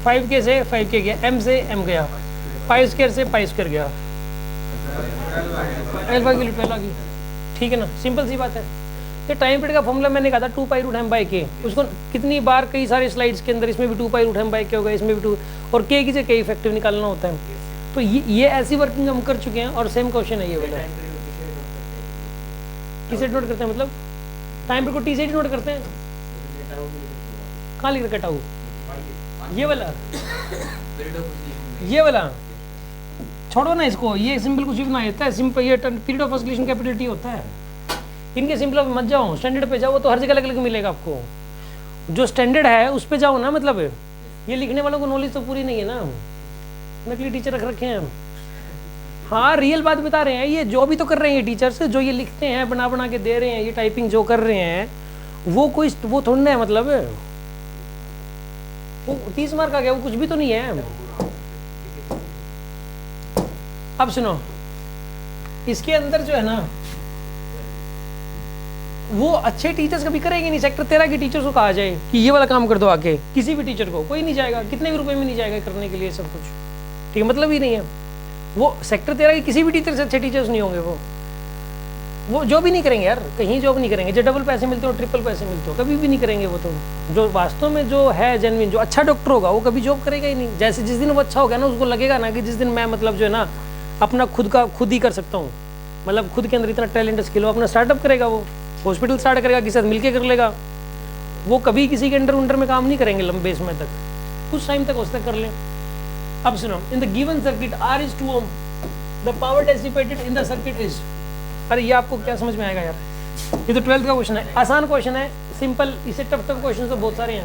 5k से 5k गया, m से m गया, पाई स्क्वायर से पाई स्क्वायर गया, अल्फा की वैल्यू पहला की, ठीक है ना। सिंपल सी बात है। ये टाइम पीरियड का फॉर्मूला मैंने कहा था 2 pi root m by k, उसको कितनी बार कई सारे स्लाइड्स के अंदर इसमें भी 2 pi root m by k होगा, इसमें भी 2, और k की जगह k इफेक्टिव निकालना होता है। तो ये ऐसी वर्किंग हम कर चुके हैं और सेम क्वेश्चन है ये वाला। किसे नोट करते हैं? मतलब टाइम पीरियड को t से नोट करते हैं। कहाँ लिख रखा टाउ? ये वाला छोड़ो ना इसको, ये सिंपल कुछ भी बना देता है। सिंपल ये period of oscillation capital T होता है, इनके सिंपल पे मत जाओ, स्टैंडर्ड पे जाओ, तो हर जगह अलग अलग मिलेगा आपको। जो स्टैंडर्ड है उस पे जाओ ना, मतलब ये लिखने वालों को नॉलेज तो पूरी नहीं है ना, नकली टीचर रख रखे हैं। हाँ रियल बात बता रहे हैं, ये जो भी तो कर रहे हैं ये टीचर्स, जो ये लिखते हैं बना बना के दे रहे हैं, ये टाइपिंग जो कर रहे हैं वो कोई वो थोड़ा ना है, मतलब वो 30 मार्क आ गया, वो कुछ भी तो नहीं है। अब सुनो, इसके अंदर जो है ना वो अच्छे टीचर्स कभी करेंगे नहीं। सेक्टर 13 के टीचर्स को कहा जाए कि ये वाला काम कर दो आके, किसी भी टीचर को कोई नहीं जाएगा, कितने भी रुपए में नहीं जाएगा करने के लिए सब कुछ, ठीक है, मतलब ही नहीं है। वो सेक्टर 13 के किसी भी टीचर से अच्छे टीचर्स नहीं होंगे, वो जो भी नहीं करेंगे यार, कहीं जॉब नहीं करेंगे, जो डबल पैसे मिलते हो ट्रिपल पैसे मिलते हो, कभी भी नहीं करेंगे वो। तो जो वास्तव में जो है जेन्युइन, जो अच्छा डॉक्टर होगा वो कभी जॉब करेगा ही नहीं। जैसे जिस दिन वो अच्छा होगा ना, उसको लगेगा ना कि जिस दिन मैं मतलब जो है ना अपना खुद ही कर सकता हूँ, मतलब खुद के अंदर इतना टैलेंट स्किल हो, अपना स्टार्टअप करेगा, वो हॉस्पिटल स्टार्ट करेगा, किसी साथ मिलकर कर लेगा। वो कभी किसी के अंडर में काम नहीं करेंगे लंबे समय तक, कुछ टाइम तक उससे कर ले। अब सुनो, in the given circuit R is 2 ohm, the power dissipated in the circuit is. अरे ये आपको क्या समझ में आएगा यार, ये तो 12th का क्वेश्चन है, आसान क्वेश्चन है, सिंपल। इसे टफ क्वेश्चन तो बहुत सारे हैं।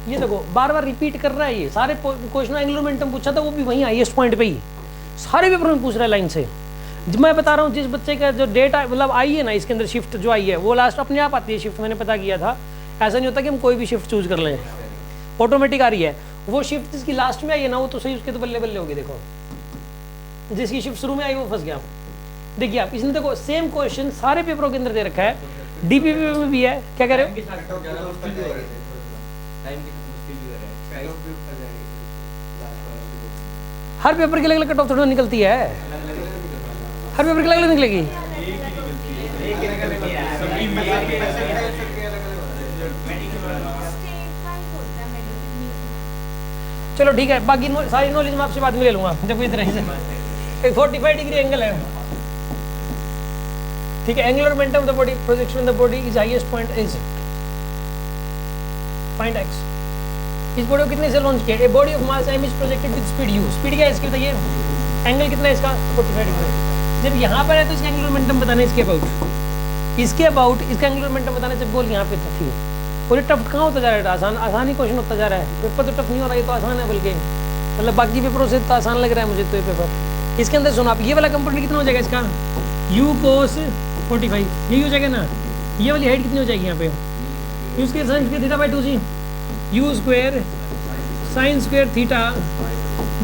ये देखो बार बार रिपीट कर रहा है, ये सारे क्वेश्चन एंगुलर मोमेंटम पूछा था, वो भी वहीं हाईएस्ट पॉइंट पे ही सारे पेपर में पूछ रहा है लाइन से। मैं बता रहा हूँ जिस बच्चे का जो डेट मतलब आई है ना, इसके अंदर शिफ्ट जो आई है वो लास्ट अपने आप आती है शिफ्ट, मैंने पता किया था। ऐसा नहीं होता कि हम कोई भी शिफ्ट चूज कर लें, ऑटोमेटिक आ रही है। वो शिफ्ट जिसकी लास्ट में आई है ना, वो तो सही, उसके तो बल्ले बल्ले होगी। देखो जिसकी शिफ्ट शुरू में आई वो फंस गया। देखिए आप इसमें देखो सेम क्वेश्चन सारे पेपरों के अंदर दे रखा है, डीपीपी में भी है। क्या कह रहे हो? हर पेपर की अलग अलग कट ऑफ थोड़ा निकलती है, हर पेपर की अलग अलग निकलेगी। चलो ठीक है, बाकी सारी नॉलेज मैं आपसे बाद में ले लूंगा। देखो इधर एक 45 डिग्री एंगल है, ठीक है। Angular momentum of the body, projection of the body is highest point is find x. इस बॉडी को कितने से लॉन्च किया? A body of mass m is projected with speed u। Speed क्या है इसकी बताइए? एंगल कितना है इसका? 45 डिग्री। जब यहाँ पर है तो इसका एंगुलर मोमेंटम बताना है, इसके अबाउट इसका एंगुलर मोमेंटम बताना है। जब गोल यहाँ पे थी, और ये टफ कहाँ होता जा रहा है? आसान ही क्वेश्चन होता जा रहा है। पेपर तो टफ नहीं हो रहा, ये तो आसान है, बल्कि मतलब बाकी पेपरों से तो आसान लग रहा है मुझे तो ये पेपर। इसके अंदर सुनो आप, ये वाला कंपोनेंट कितना हो जाएगा इसका? u cos 45, यही हो जाएगा ना। ये वाली हाइट कितनी हो जाएगी यहाँ पे? u square sine square theta by 2g, u square sine square theta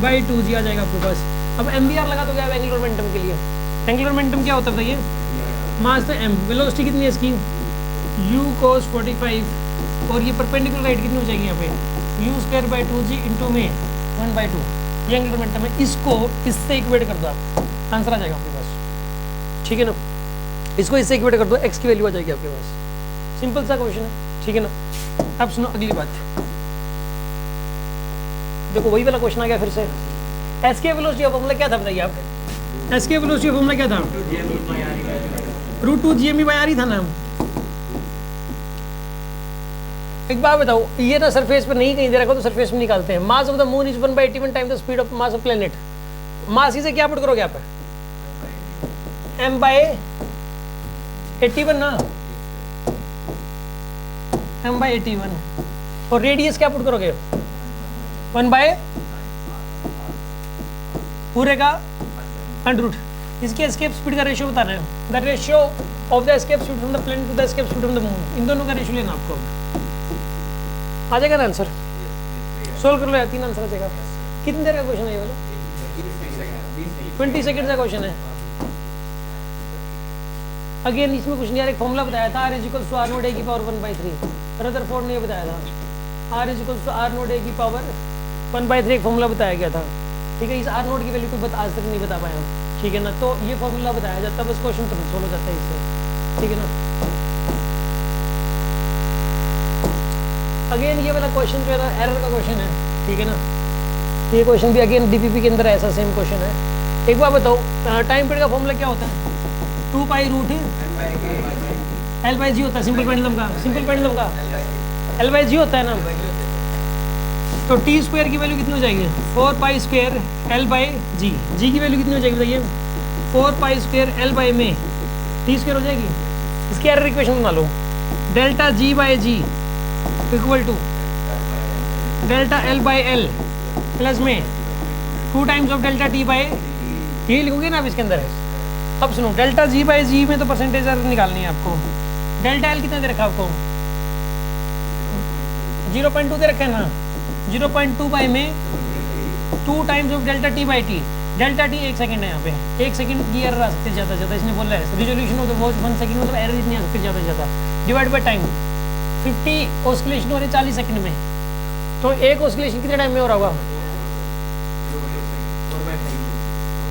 by 2g आ जाएगा आपके पास। अब MBR लगा तो क्या है एंगुलर मोमेंटम के लिए? एंगुलर मोमेंटम क्या होता है ये? मास तो m, वेलोसिटी कितनी है इसकी? u cos 45, और ये परपेंडिकुलर हाइट कितनी हो जाएगी यहाँ पे? u square by 2g into में 1/2, ये एंगुलर मोमेंटम है। इसको इससे इक्वेट कर दो आप, आंसर आ जाएगा आपके पास, ठीक है ना। इसको इससे इक्वेट कर दो, x की वैल्यू आ जाएगी आपके पास। सिंपल सा क्वेश्चन है, ठीक है ना। अब सुनो अगली बात, देखो वही वाला क्वेश्चन आ गया फिर से। एसके वेलोसिटी ऑफ फॉर्मूला क्या था बताइए आप? एसके वेलोसिटी ऑफ फॉर्मूला क्या था? √2 ही था ना। एक बात बताओ, ये ना सरफेस पर नहीं कहीं दे रखा तो सरफेस में निकालते हैं। Mass of the moon is 1/81 time the speed of mass of planet. Mass इसे क्या पुट करोगे आप? m/81 ना, m/81। और रेडियस क्या पुट करोगे? 1 पूरे का √। इसके एस्केप स्पीड का रेशियो बताना है। The ratio of the escape speed from the planet to the escape speed from the moon, इन दोनों का रेशियो लेना आपको। आ जाएगा ना आंसर? सोल्व कर लो यार, 3 आंसर आ जाएगा। कितनी देर का क्वेश्चन है ये वाला? 20 सेकंड का क्वेश्चन है। अगेन इसमें कुछ नहीं यार, एक फॉर्मूला बताया था, r = r0 a की पावर 1/3। रदरफोर्ड ने ये बताया था, r = r0 a की पावर 1/3 एक फॉर्मूला बताया गया था, ठीक है। इस r0 की वैल्यू कोई आज तक नहीं बता पाया हम, ठीक है ना। तो ये फॉर्मूला बताया जाता है, बस क्वेश्चन तो सोल्व हो जाता है इससे, ठीक है ना। अगेन ये वाला क्वेश्चन जो है ना एरर का क्वेश्चन है, ठीक है ना। ये क्वेश्चन भी अगेन डीपीपी के अंदर ऐसा सेम क्वेश्चन है। एक बार बताओ, टाइम पीरियड का फॉर्मूला क्या होता है? 2π√L/g होता है, सिंपल पेंडुलम का L/g होता है ना। तो t² की वैल्यू कितनी हो जाएगी? 4π² L/g। g की वैल्यू कितनी हो जाएगी बताइए? 4 पाई स्क्वायर एल बाई में टी स्क्वायर हो जाएगी। इसकी एरर इक्वेशन बना लो, delta g by g equal to delta L by L plus में 2 times of delta T by, यही लिखोगे ना आप इसके अंदर। अब सुनो, डेल्टा जी बाई जी में तो परसेंटेज एरर निकालनी है आपको। डेल्टा एल कितना दे रखा है आपको? 0.2 दे रखा है ना। 0.2 बाई में 2 times of delta T by T. Delta T 1 second है यहाँ पे, 1 सेकंड की एरर आ सकती है ज़्यादा से ज़्यादा। इसने बोला है resolution of the watch 1 second, मतलब एरर इतनी आ सकती है ज़्यादा से ज़्यादा। डिवाइड बाई टाइम 50 ऑस्किलेशन हो रही है 40 सेकंड में, तो एक ऑस्किलेशन कितने टाइम में हो रहा होगा?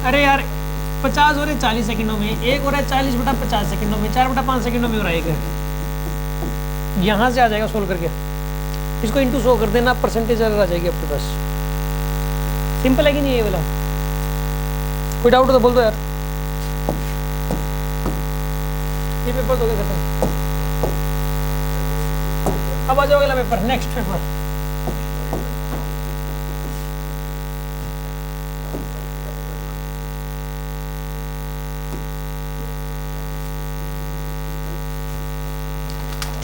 अरे यार 50 हो रहे 40 सेकंडों में, एक हो रहा है 40 बटा 50 सेकंडों में, 4 बटा 5 सेकंडों में हो रहा है एक। यहाँ से आ जाएगा सोल्व करके, इसको इंटू 100 कर देना, परसेंटेज एरर आ जाएगी आपके पास। सिंपल है कि नहीं ये वाला? कोई डाउट हो तो बोल दो यार। ये पेपर तो हो गया खत्म। अब आ जाओ अगला paper, next paper.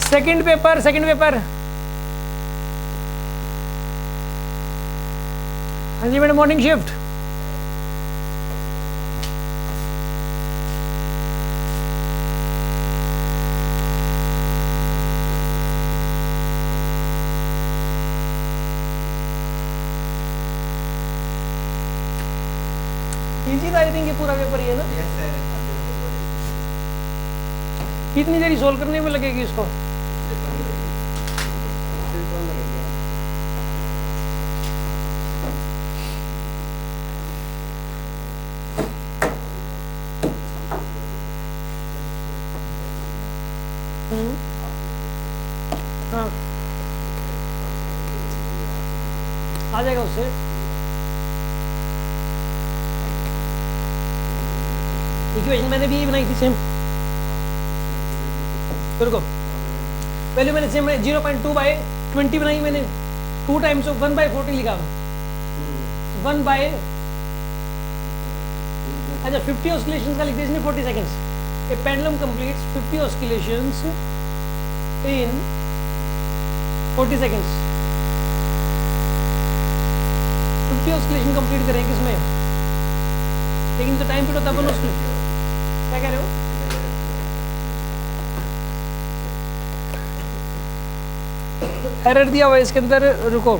Second paper. हाँ जी मैडम, मॉर्निंग शिफ्ट। इजी था आई थिंक ये पूरा पेपर ही है ना। कितनी देरी सोल्व करने में लगेगी इसको? हाँ आ जाएगा उससे। इक्वेशन मैंने भी यही बनाई थी सेम। रुको, पहले मैंने सेम 0.2 बाई 20 बनाई मैंने, 2 टाइम्स ऑफ 1 बाई 40 लिखा, 1 बाई, अच्छा 50 ऑस्किलेशंस का लिख दिया इसने 40 सेकंड्स। ए पेंडुलम कंप्लीट्स 50 ऑस्किलेशंस इन 40 सेकंड्स। 50 ऑस्किलेशन कंप्लीट करेंगे इसमें, लेकिन तो टाइम पीरियड होता है 1 ऑस्किलेशन। क्या कह रहे हो? एरर दिया हुआ है इसके अंदर, रुको,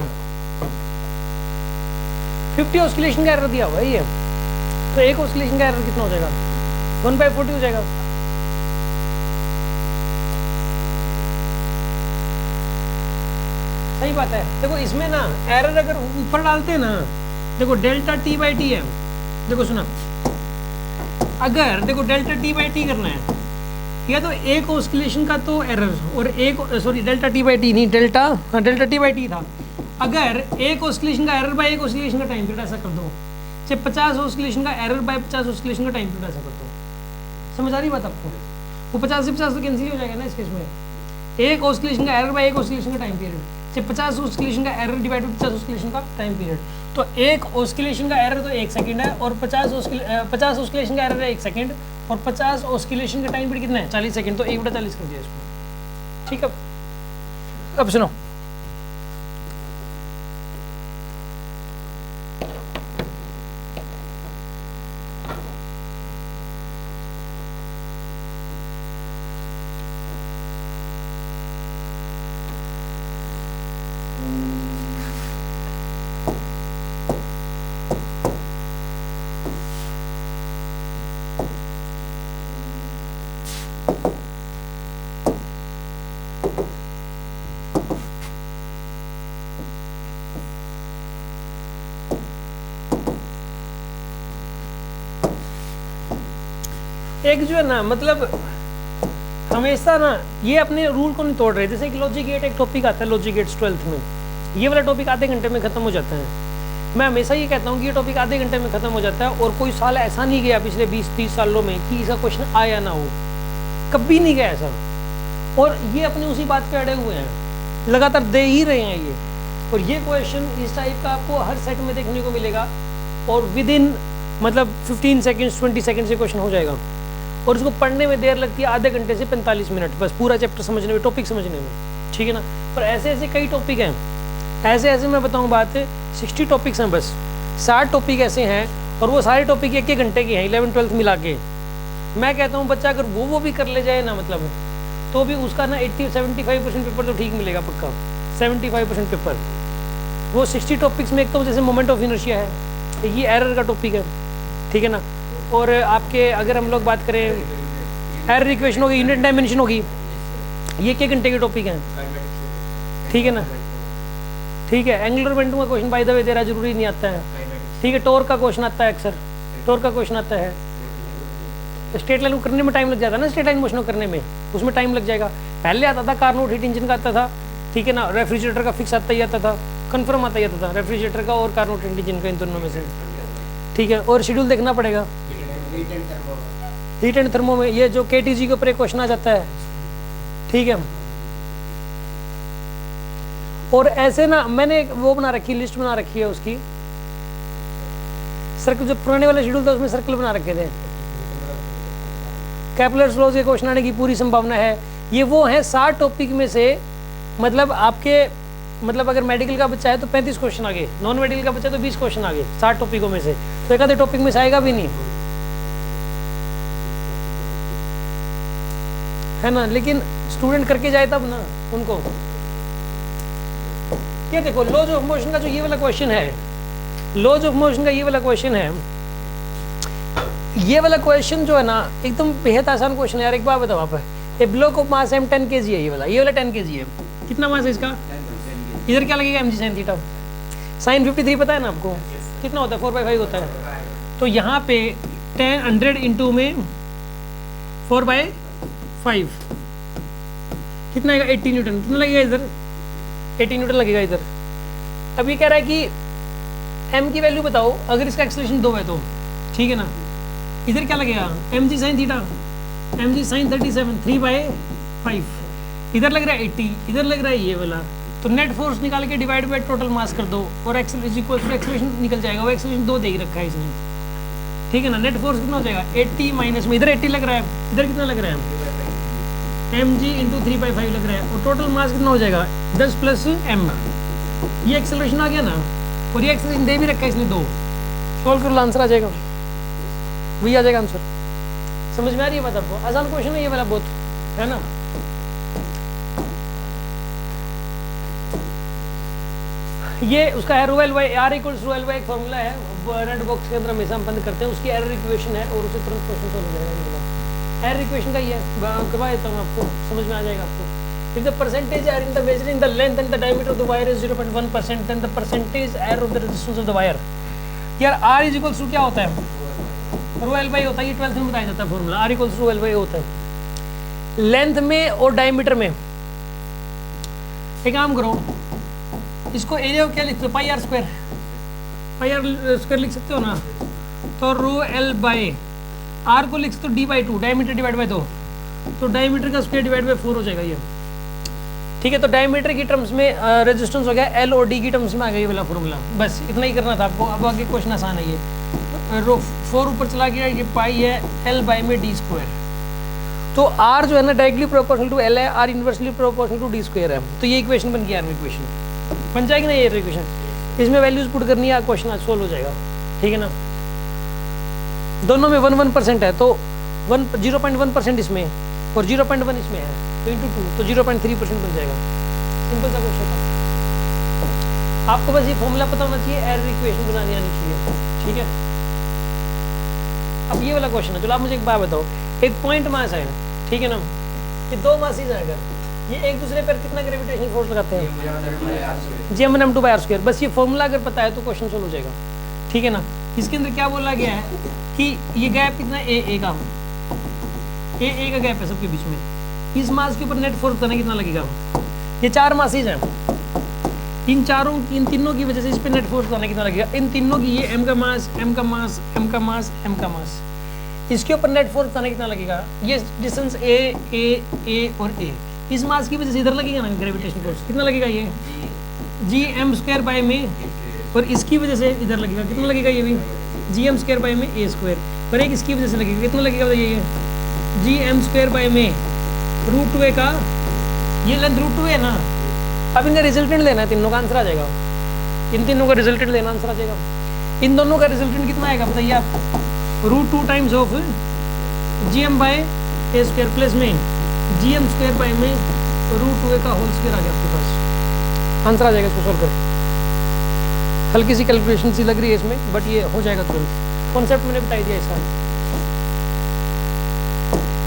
50 ऑस्किलेशन का एरर दिया हुआ है ये, तो एक ऑस्किलेशन का एरर कितना हो जाएगा? 1/40 हो जाएगा। सही बात है। देखो इसमें ना एरर अगर ऊपर डालते हैं ना, देखो डेल्टा टी बाई टी है, देखो सुना, अगर देखो डेल्टा टी बाई टी करना है, या तो एक ऑस्किलेशन का तो एरर, और एक, sorry delta T by T नहीं, डेल्टा टी बाई टी था। अगर एक ऑस्किलेशन का एरर बाय एक ऑस्किलेशन का टाइम पीरियड ऐसा कर दो, चाहे 50 ऑस्किलेशन का एरर बाय 50 ऑस्किलेशन का टाइम पीरियड ऐसा कर दो। समझ आ रही बात आपको? वो 50 से 50 तो कैंसिल हो जाएगा ना इस केस में। एक ऑस्किलेशन का एरर बाय एक ऑस्किलेशन का टाइम पीरियड, चाहे 50 ऑस्किलेशन का एरर डिवाइड बाय 50 ऑस्किलेशन का टाइम पीरियड। तो एक ऑस्किलेशन का एरर तो 1 सेकंड है, और 50 ऑस्किलेशन का एरर है 1 सेकंड, और 50 ऑस्किलेशन का टाइम पीरियड कितना है? 40 सेकंड। तो 1/40 कर दिया इसको। ठीक है, अब सुनो, एक जो है ना, मतलब हमेशा ना ये अपने रूल को नहीं तोड़ रहे। जैसे कि लॉजिक गेट एक टॉपिक आता है, लॉजिक गेट्स 12th में, ये वाला टॉपिक आधे घंटे में खत्म हो जाता है। मैं हमेशा ये कहता हूँ कि ये टॉपिक आधे घंटे में खत्म हो जाता है, और कोई साल ऐसा नहीं गया पिछले 20-30 सालों में कि इसका क्वेश्चन आया ना हो, कभी नहीं गया ऐसा। और ये अपने उसी बात पे अड़े हुए हैं, लगातार दे ही रहे हैं ये। और ये क्वेश्चन इस टाइप का आपको हर सेट में देखने को मिलेगा, और विद इन मतलब 15 सेकंड्स 20 सेकंड से क्वेश्चन हो जाएगा, और इसको पढ़ने में देर लगती है आधे घंटे से 45 मिनट, बस पूरा चैप्टर समझने में, टॉपिक समझने में, ठीक है ना। और ऐसे ऐसे कई टॉपिक हैं, ऐसे ऐसे मैं बताऊँ बात, 60 टॉपिक्स हैं, बस 60 टॉपिक ऐसे हैं, और वो सारे टॉपिक 1-1 घंटे के हैं, 11th-12th मिला के। मैं कहता हूँ बच्चा अगर वो भी कर ले जाए ना, मतलब तो भी उसका ना 80-75% पेपर तो ठीक मिलेगा पक्का, 75% पेपर। वो 60 टॉपिक्स में एक तो जैसे मोमेंट ऑफ इनर्शिया है, ये एरर का टॉपिक है, ठीक है ना। और आपके अगर हम लोग बात करें एरर इक्वेशन होगी, यूनिट डायमेंशन होगी, ये 1 घंटे के टॉपिक हैं, ठीक है ना। ठीक है, एंगुलर मोमेंटम का क्वेश्चन बाय द वे तेरा जरूरी नहीं आता है, ठीक है। टॉर्क का क्वेश्चन आता है, अक्सर टॉर्क का क्वेश्चन आता है। स्ट्रेट लाइन को करने में टाइम लग जाता है ना, स्ट्रेट लाइन मोशन करने में उसमें टाइम लग जाएगा। पहले आता था कार्नोट हीट इंजन का आता था, ठीक है ना। रेफ्रिजरेटर का फिक्स आता ही आता था, कन्फर्म आता ही आता था, रेफ्रिजरेटर का और कार्नोट हीट इंजन का, इन दोनों में से, ठीक है। और शेड्यूल देखना पड़ेगा, हीट एंड थर्मो में ये जो KTG के ऊपर एक क्वेश्चन आ जाता है, ठीक है। और ऐसे ना मैंने वो बना रखी, लिस्ट बना रखी है उसकी, सर्कल जो पुराने वाले शेड्यूल था उसमें सर्कल बना रखे थे, कैपलर्स लॉज के क्वेश्चन आने की पूरी संभावना है। ये वो हैं 60 टॉपिक में से, मतलब आपके मतलब अगर मेडिकल का बच्चा है तो 35 क्वेश्चन आगे, नॉन मेडिकल का बच्चा है तो 20 क्वेश्चन आगे, 60 टॉपिकों में से, तो एक आधे टॉपिक में से आएगा भी नहीं, है ना। लेकिन स्टूडेंट करके जाए तब ना उनको। ये देखो लॉज ऑफ मोशन का जो ये वाला क्वेश्चन है, लॉज ऑफ मोशन का ये वाला क्वेश्चन है, ये वाला क्वेश्चन जो है ना एकदम बेहद आसान क्वेश्चन है यार। एक बात बताओ आप, a block of mass m 10 kg है, ये वाला 10 kg है। कितना मास है इसका? इधर क्या लगेगा mg sin थीटा, sin 53 पता है ना आपको कितना होता है? 4/5 होता है। तो यहाँ पे 100 इंटू में 4/5 कितना आएगा? 80 न्यूटन। कितना लगेगा इधर? 80 न्यूटन लगेगा इधर। अब ये कह रहा है कि m की वैल्यू बताओ अगर इसका एक्सेलरेशन 2 है तो, ठीक है ना। इधर क्या लगेगा? mg sin theta, mg sin 37 3/5, इधर लग रहा है 80, इधर लग रहा है ये वाला। तो नेट फोर्स निकाल के डिवाइड बाय टोटल मास कर दो और एक्सेलरेशन निकल जाएगा। वो एक्सेलरेशन 2 दे रखा है इसने, ठीक है ना। नेट फोर्स कितना हो जाएगा? 80 माइनस में इधर 80 लग रहा है, इधर कितना लग रहा है? mg इंटू 3/5 लग रहा है। और टोटल मास कितना हो जाएगा? 10 प्लस m। ये एक्सेलरेशन आ गया ना, और ये एक्सेलरेशन दे भी रखा है इसने 2। सोल्व कर लो, आंसर आ जाएगा, वही आ जाएगा आंसर। समझ में आ रही है बात आपको? आसान क्वेश्चन है ये वाला बहुत, है ना। ये उसका है rho L Y, R equals rho L Y एक फॉर्मूला है, रेड बॉक्स के अंदर हमेशा हम बंद करते हैं। उसकी एरर इक्वेशन है और उसे तुरंत क्वेश्चन सॉल्व हो जाएगा। एरर इक्वेशन का ये है, करवा देता हूँ आपको, समझ में आ जाएगा आपको। If the percentage error in the measuring the length and the diameter of the wire is 0.1%, then the percentage error of the resistance of the wire। यार R इज इक्वल्स टू क्या होता है? रो एल बाई होता है, ये 12th में बताया जाता है formula. R equals rho L by होता है लेंथ में और डायमीटर में। एक काम करो, इसको एरिया को क्या लिखते हो? Pi r square, pi r square लिख सकते हो ना। तो रो एल बाई आर को लिख सकते हो d/2, डायमीटर डिवाइड बाई 2, तो डायमीटर का स्क्वायर डिवाइड बाई 4 हो जाएगा ये, ठीक है। तो डायमीटर की टर्म्स में रेजिस्टेंस हो गया, एल और डी की टर्म्स में आ गया ये वाला फॉर्मूला। बस इतना ही करना था आपको। अब आगे क्वेश्चन आसान है ये। रो 4 ऊपर चला गया, ये पाई है एल बाई में डी स्क्वायर। तो आर जो है ना डायरेक्टली प्रोपोर्शनल टू एल है, R inversely proportional to D square है। तो ये इक्वेशन बन गया, इक्वेशन बन जाएगी ना ये इक्वेशन। इसमें वैल्यूज पुट करनी है, क्वेश्चन आज सोल्व हो जाएगा, ठीक है ना। दोनों में 1% है, तो 0.1% इसमें और 0.1 इसमें है, तो इंटू 2 तो 0.3% बन जाएगा। सिंपल सा क्वेश्चन था। आपको बस ये फॉर्मूला पता होना चाहिए, एरर इक्वेशन बनानी आनी चाहिए, ठीक है। अब ये वाला क्वेश्चन है, चलो आप मुझे एक बात बताओ। एक पॉइंट मास है, ठीक है ना, ये 2 मासेज है, अगर ये एक दूसरे पर कितना ग्रेविटेशनल फोर्स लगाते हैं? Gm1m2/r²। बस ये फॉर्मूला अगर पता है तो क्वेश्चन सोल्व हो जाएगा, ठीक है ना। इसके अंदर क्या बोला गया है कि ये गैप कितना ए का, ए का गैप है सबके बीच में। इस मास के ऊपर नेट फोर्स बताना कितना लगेगा? ये 4 मासेज हैं, इन तीनों की वजह से इस पे नेट फोर्स बताना कितना लगेगा? इन तीनों की, ये m का मास, m का मास, m का मास, m का मास, इसके ऊपर नेट फोर्स बताना कितना लगेगा? ये डिस्टेंस ए और ए, इस मास की वजह से इधर लगेगा ना ग्रेविटेशन फोर्स, कितना लगेगा? ये Gm² बाय में, और इसकी वजह से इधर लगेगा, कितना लगेगा? ये भी जी एम स्क्वायर बाई में ए स्क्वायर, पर एक इसकी वजह से लगेगा, कितना लगेगा बताइए ये जी एम स्क्वायर बाई में रूट 2a का, ये लेंथ रूट 2 है ना। अब इनका रिजल्टेंट लेना है, तीनों का आंसर आ जाएगा, इन तीनों का रिजल्टेंट लेना आंसर आ जाएगा। इन दोनों का रिजल्टेंट कितना आएगा बताइए आप, root 2 times of G M by A square plus में जी एम स्क्वायर बाई में रूट 2a का होल स्क्वायर आ गया आपके पास, आंसर आ जाएगा इसको सॉल्व कर। हल्की सी कैलकुलेशन सी लग रही है इसमें, बट ये हो जाएगा तुरंत, कॉन्सेप्ट मैंने बता दिया इसका।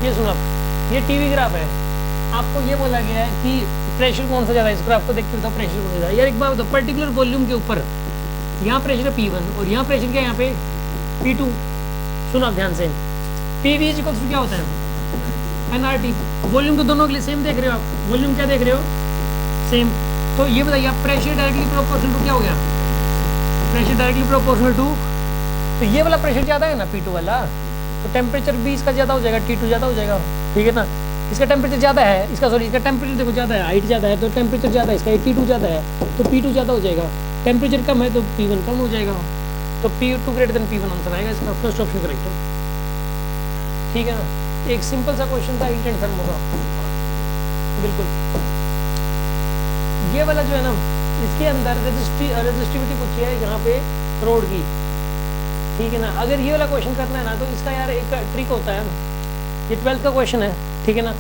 ये सुना, ये टीवी ग्राफ है, आपको ये बोला गया है कि प्रेशर कौन सा ज़्यादा है, इस ग्राफ को देख के बताओ प्रेशर कौन सा ज़्यादा है। यार एक बात बताओ, पर्टिकुलर वॉल्यूम के ऊपर यहाँ प्रेशर है P1 और यहाँ प्रेशर क्या है यहाँ पे P2। सुनो आप ध्यान से, PV इक्वल्स टू क्या होता है nRT, वॉल्यूम तो दोनों के लिए सेम देख रहे हो आप, वॉल्यूम क्या देख रहे हो सेम। तो ये बताइए आप प्रेशर डायरेक्टली प्रोपोर्शनल टू क्या हो गया, प्रेशर डायरेक्टली प्रोपोर्शनल टू, तो ये वाला प्रेशर ज़्यादा है ना P2 वाला, तो टेम्परेचर भी इसका ज़्यादा हो जाएगा, T2 ज़्यादा हो जाएगा, ठीक है ना। इसका टेम्परेचर ज़्यादा है, इसका सॉरी इसका टेम्परेचर देखो ज़्यादा है, हाइट ज़्यादा है तो टेम्परेचर ज़्यादा है, इसका T2 ज़्यादा है तो P2 ज़्यादा हो जाएगा, टेम्परेचर कम है तो P1 कम हो जाएगा, तो P2 greater than P1 answer आएगा इसका, फर्स्ट ऑप्शन करेक्ट है, ठीक है ना। एक सिंपल सा क्वेश्चन था, हीट एंड थर्मो का, बिल्कुल। ये वाला जो है ना, इसके अंदर रेजिस्टिविटी पूछी है यहाँ पे रोड की, ठीक है ना। अगर ये वाला क्वेश्चन करना है ना तो इसका यार एक ट्रिक होता है, ये 12th का क्वेश्चन है, ठीक है ना।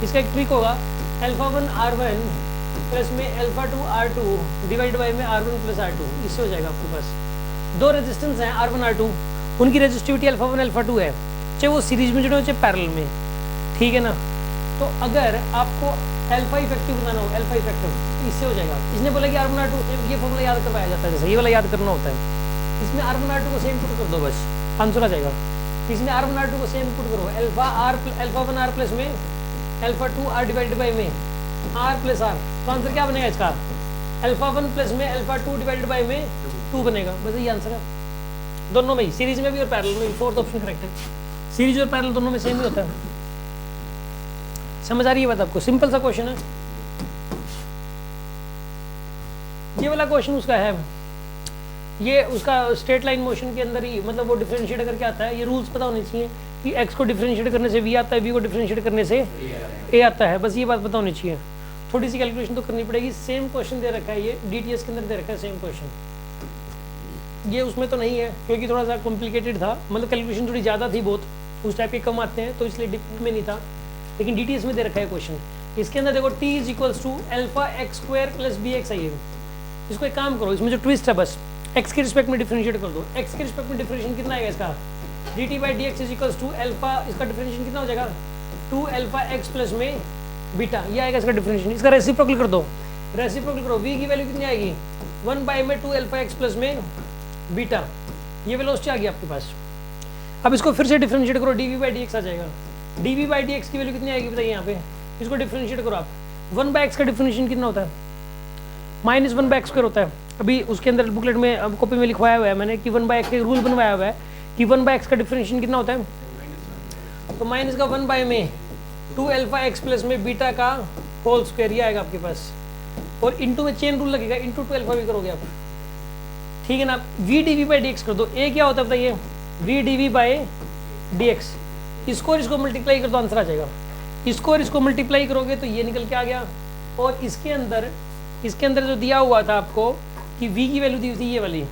इसका एक ट्रिक होगा, α1 R1 प्लस में α2 R2 डिवाइड बाई में R1 प्लस R2, इससे हो जाएगा आपके पास। दो रेजिस्टेंस हैं R1 R2, उनकी रेजिस्टिविटी α1 α2 है, चाहे वो सीरीज में जुड़े हो चाहे पैरेलल में, ठीक है ना। तो अगर आपको अल्फा इफेक्टिव बनाना हो, अल्फा इफेक्टिव, तो इससे हो जाएगा। इसने बोला कि R1 R2 ये फॉर्मूला याद करवाया जाता है, जैसे ये वाला याद करना होता है, इसमें R1 R2 को सेम पुट कर दो बस, आंसर आ जाएगा। इसमें R1 R2 को सेम पुट करो, α1 R प्लस में α2 R डिवाइडेड बाई में R प्लस R, तो आंसर क्या बनेगा इसका, α1 प्लस में α2 डिवाइडेड बाई में 2 बनेगा, बस ये आंसर है। दोनों में ही, सीरीज में भी और पैरेलल में भी, फोर्थ ऑप्शन करेक्ट है। सीरीज और पैरेलल दोनों में सेम ही होता है। समझ आ रही है बात आपको, सिंपल सा क्वेश्चन है ये वाला क्वेश्चन। उसका है ये, उसका स्ट्रेट लाइन मोशन के अंदर ही, मतलब वो डिफरेंशिएट करके आता है। ये रूल्स पता होने चाहिए कि x को डिफरेंशिएट करने से v आता है, v को डिफरेंशिएट करने से a आता है, बस ये बात पता होनी चाहिए। थोड़ी सी कैलकुलेशन तो करनी पड़ेगी। सेम क्वेश्चन दे रखा है, ये DTS के अंदर दे रखा है सेम क्वेश्चन। ये उसमें तो नहीं है क्योंकि थोड़ा सा कॉम्प्लिकेटेड था, मतलब कैलकुलेशन थोड़ी ज़्यादा थी बहुत, उस टाइप के कम आते हैं तो इसलिए डिप में नहीं था, लेकिन DTS में दे रखा है क्वेश्चन। इसके अंदर देखो t is equals to α(x² plus bx आई है। इसको एक काम करो, इसमें जो ट्विस्ट है बस x के रिस्पेक्ट में डिफरेंशिएट कर दो। x के रिस्पेक्ट में डिफरेंशिएशन कितना आएगा इसका, dt by dx is equals to alpha, इसका डिफरेंशिएशन कितना हो जाएगा 2α(x प्लस में बीटा, ये आएगा इसका डिफरेंशिएशन। इसका रेसिप्रोकल कर दो, रेसिप्रोकल करो, v की वैल्यू कितनी आएगी 1 बाई में 2α(x प्लस में बीटा, ये वेलोसिटी आ गई आपके पास। अब इसको फिर से डिफरेंशिएट करो, dv बाई dx आ जाएगा। dv बाई dx की वैल्यू कितनी आएगी बताइए यहाँ पे, इसको डिफरेंशिएट करो आप। 1/x का डिफरेंशिएशन कितना होता है, -1/x² होता है। अभी उसके अंदर बुकलेट में, अब कॉपी में लिखवाया हुआ है मैंने कि 1/x का रूल बनवाया हुआ है कि 1/x का डिफरेंशिएशन कितना होता है, तो माइनस का 1 बाई में 2α(x प्लस में बीटा का होल स्क्वायर, ये आएगा आपके पास। और इंटू में चेन रूल लगेगा, इंटू 2α भी करोगे आप, ठीक है ना। v dv बाई dx कर दो, a क्या होता है बताइए v dv बाई dx, इसको और इसको मल्टीप्लाई कर दो, आंसर आ जाएगा। इसको और इसको मल्टीप्लाई करोगे तो ये निकल के आ गया। और इसके अंदर जो दिया हुआ था आपको कि v की वैल्यू दी थी ये वाली,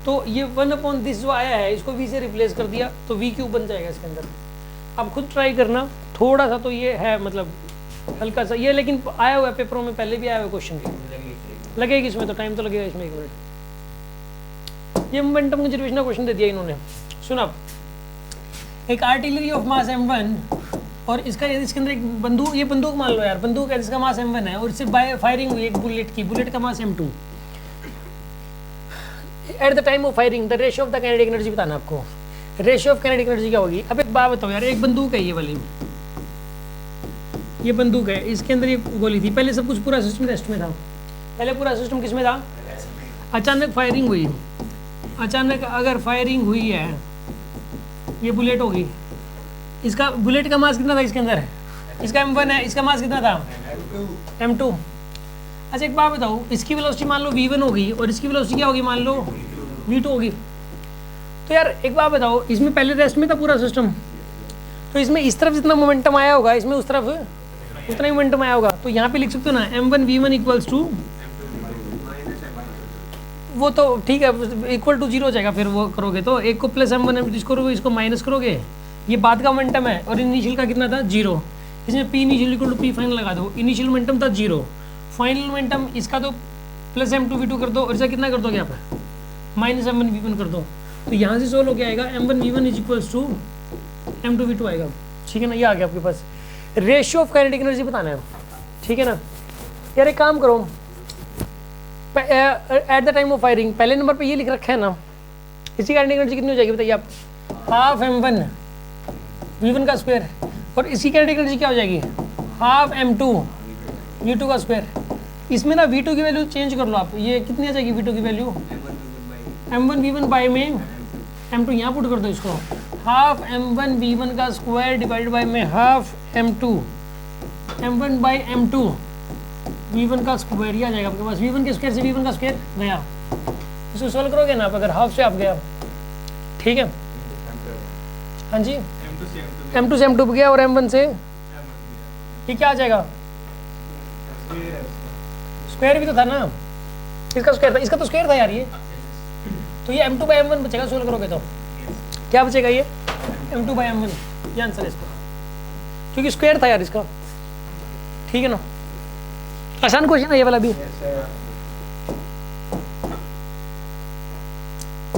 तो ये 1/this जो आया है इसको v से रिप्लेस कर दिया तो v³ बन जाएगा इसके अंदर। आप खुद ट्राई करना, थोड़ा सा तो ये है मतलब हल्का सा ये, लेकिन आया हुआ है पेपरों में, पहले भी आया हुआ क्वेश्चन लगेगी इसमें, तो टाइम तो लगेगा इसमें 1 मिनट। ये मोमेंटम कंजर्वेशन का क्वेश्चन दे दिया इन्होंने। सुना, एक आर्टिलरी ऑफ मास m1 और इसके अंदर एक बंदूक, ये बंदूक मान लो यार, बंदूक है जिसका मास m1 है और इससे फायरिंग हुई एक बुलेट की, बुलेट का मास m2। At the time of firing the ratio of the kinetic energy बताना आपको। रेशियो ऑफ काइनेटिक एनर्जी क्या होगी। अब एक बात बताओ यार, एक बंदूक है ये वाली, ये बंदूक है, इसके अंदर ये गोली थी। पहले सब कुछ पूरा सिस्टम रेस्ट में था, पहले पूरा सिस्टम किस में था, अचानक फायरिंग हुई, अचानक अगर फायरिंग हुई है, ये बुलेट होगी, इसका बुलेट का मास कितना था इसके अंदर, इसका m1 है, इसका मास कितना था m2। अच्छा एक बात बताओ, इसकी वेलोसिटी मान लो v1 होगी और इसकी वेलोसिटी क्या होगी मान लो v2 होगी, तो यार एक बात बताओ, इसमें पहले रेस्ट में था पूरा सिस्टम, तो इसमें इस तरफ जितना मोमेंटम आया होगा इसमें उस तरफ उतना ही मोमेंटम आया होगा। तो यहाँ पे लिख सकते हो ना m1v1 इक्वल्स टू, वो तो ठीक है इक्वल टू 0 हो जाएगा फिर वो करोगे तो, एक को प्लस m1 m2 करोगे, इसको माइनस करोगे, ये बाद का मोमेंटम है और इनिशियल का कितना था 0, इसमें p initial equal to p final लगा दो, इनिशियल मोमेंटम था 0, फाइनल मोमेंटम इसका तो प्लस m2v2 कर दो और इसका कितना कर दोगे आप माइनस m1v1 कर दो। तो यहाँ से सोल्व हो क्या आएगा m1v1 is equals to m2v2 आएगा, ठीक है ना। ये आ गया आपके पास, रेशियो ऑफ काइनेटिक एनर्जी बताना है, ठीक है ना। यार एक काम करो, at the time of firing पहले नंबर पे ये लिख रखा है ना, इसकी काइनेटिक एनर्जी कितनी हो जाएगी बताइए आप, हाफ m1 v1 का स्क्वायर, और इसकी काइनेटिक एनर्जी क्या हो जाएगी हाफ m2 v2 का स्क्वायर। इसमें ना v2 की वैल्यू चेंज कर लो आप, ये कितनी आ जाएगी v2 की वैल्यू, m1 v1 बाई में m2 यहाँ पुट कर दो इसको, हाफ m1 v1 का स्क्वायर डिवाइडेड बाई में half m2 m1 by m2 v1 का स्क्वायर, ये आ जाएगा आपके पास, v1 के स्क्वायर से v1 का स्क्वायर गया, इसको सोल्व करोगे ना आप, अगर हाफ से आप गया, ठीक है। हाँ जी, m2 से m2 गया और m1 से ये क्या आ जाएगा, स्क्वायर भी तो था ना, इसका स्क्वायर था, इसका तो स्क्वायर था यार ये, तो ये m2 बाई m1 बचेगा सोल्व करोगे तो, क्या बचेगा ये m2 बाई m1, ये आंसर है इसका, क्योंकि स्क्वायर था यार इसका, ठीक है ना। आसान क्वेश्चन है ये वाला भी।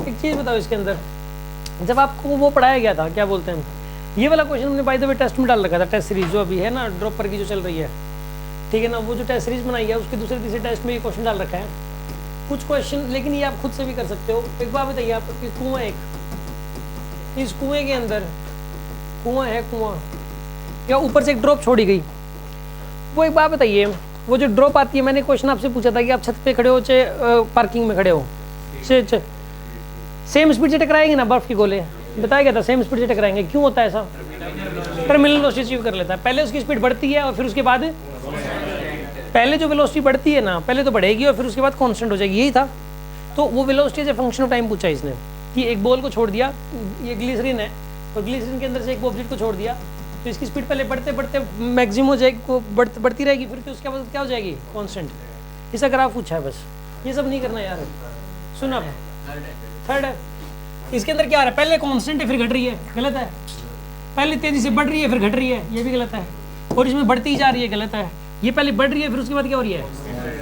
एक चीज बताओ इसके अंदर, जब आपको वो पढ़ाया गया था क्या बोलते हैं, ये वाला क्वेश्चन हमने बाय द वे टेस्ट में डाल रखा था, टेस्ट सीरीज जो अभी है ना ड्रॉपर की जो चल रही है, ठीक है ना, वो जो टेस्ट सीरीज बनाई है उसके दूसरे तीसरे टेस्ट में ये क्वेश्चन डाल रखा है कुछ क्वेश्चन, लेकिन ये आप खुद से भी कर सकते हो। एक बात बताइए आप, कुआं एक, इस कुएं के अंदर कुआं है, कुआं या ऊपर से एक ड्रॉप छोड़ी गई, वो एक बात बताइए, वो जो ड्रॉप आती है, मैंने क्वेश्चन आपसे पूछा था कि आप छत पे खड़े हो चाहे पार्किंग में खड़े हो, सेम स्पीड से टकराएंगे ना बर्फ के गोले, बताया गया था सेम स्पीड से टकराएंगे, क्यों होता है ऐसा, टर्मिनल वेलोसिटी अचीव कर लेता है, पहले उसकी स्पीड बढ़ती है और फिर उसके बाद पहले जो वेलोसिटी बढ़ती है ना, पहले तो बढ़ेगी और फिर उसके बाद कांस्टेंट हो जाएगी, यही था। तो वो velocity as a function of time पूछा इसने, कि एक बॉल को छोड़ दिया, ये ग्लिसरीन है, और ग्लिसरीन के अंदर से एक ऑब्जेक्ट को छोड़ दिया, तो इसकी स्पीड पहले बढ़ते बढ़ते मैक्सिमम हो जाएगी, को बढ़ती रहेगी, फिर उसके बाद क्या हो जाएगी कांस्टेंट, इसका ग्राफ पूछा है बस, ये सब नहीं करना यार। सुना आप, थर्ड है, इसके अंदर क्या आ रहा है, पहले कांस्टेंट है फिर घट रही है, गलत है, पहले तेजी से बढ़ रही है फिर घट रही है, ये भी गलत है, और इसमें बढ़ती ही जा रही है, गलत है, ये पहले बढ़ रही है फिर उसके बाद क्या हो रही है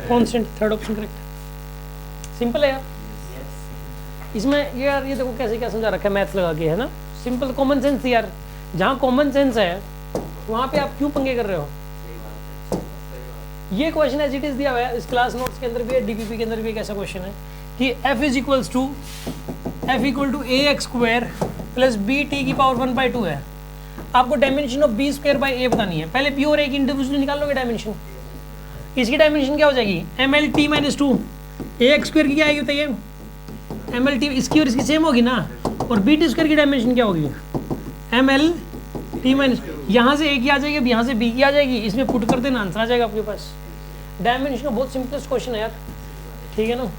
constant, third option correct, simple है यार। इसमें ये यार ये देखो कैसे क्या समझा रखा है मैथ्स लगा के, है ना, सिंपल कॉमन सेंस थी यार, जहाँ कॉमन सेंस है वहाँ पे आप क्यों पंगे कर रहे हो। ये क्वेश्चन एज इट इज दिया हुआ है, इस क्लास नोट्स के अंदर भी है, डीपीपी के अंदर भी एक ऐसा क्वेश्चन है कि f is equals to a x square plus b t की पावर 1/2 है, आपको dimension of b square by a बतानी है, पहले b और a की इंडिविजुअली निकाल लोगे डायमेंशन, इसकी डायमेंशन क्या हो जाएगी mlt minus 2, a x square की क्या आएगी बताइए, mlt इसकी और इसकी सेम होगी ना, और b t स्क्वायर की डायमेंशन क्या होगी mlt माइनस, यहाँ से a की आ जाएगी, अब यहाँ से b की आ जाएगी, इसमें पुट कर देना आंसर आ जाएगा आपके पास। डायमेंशन का बहुत सिंपलेस्ट क्वेश्चन है यार, ठीक है ना,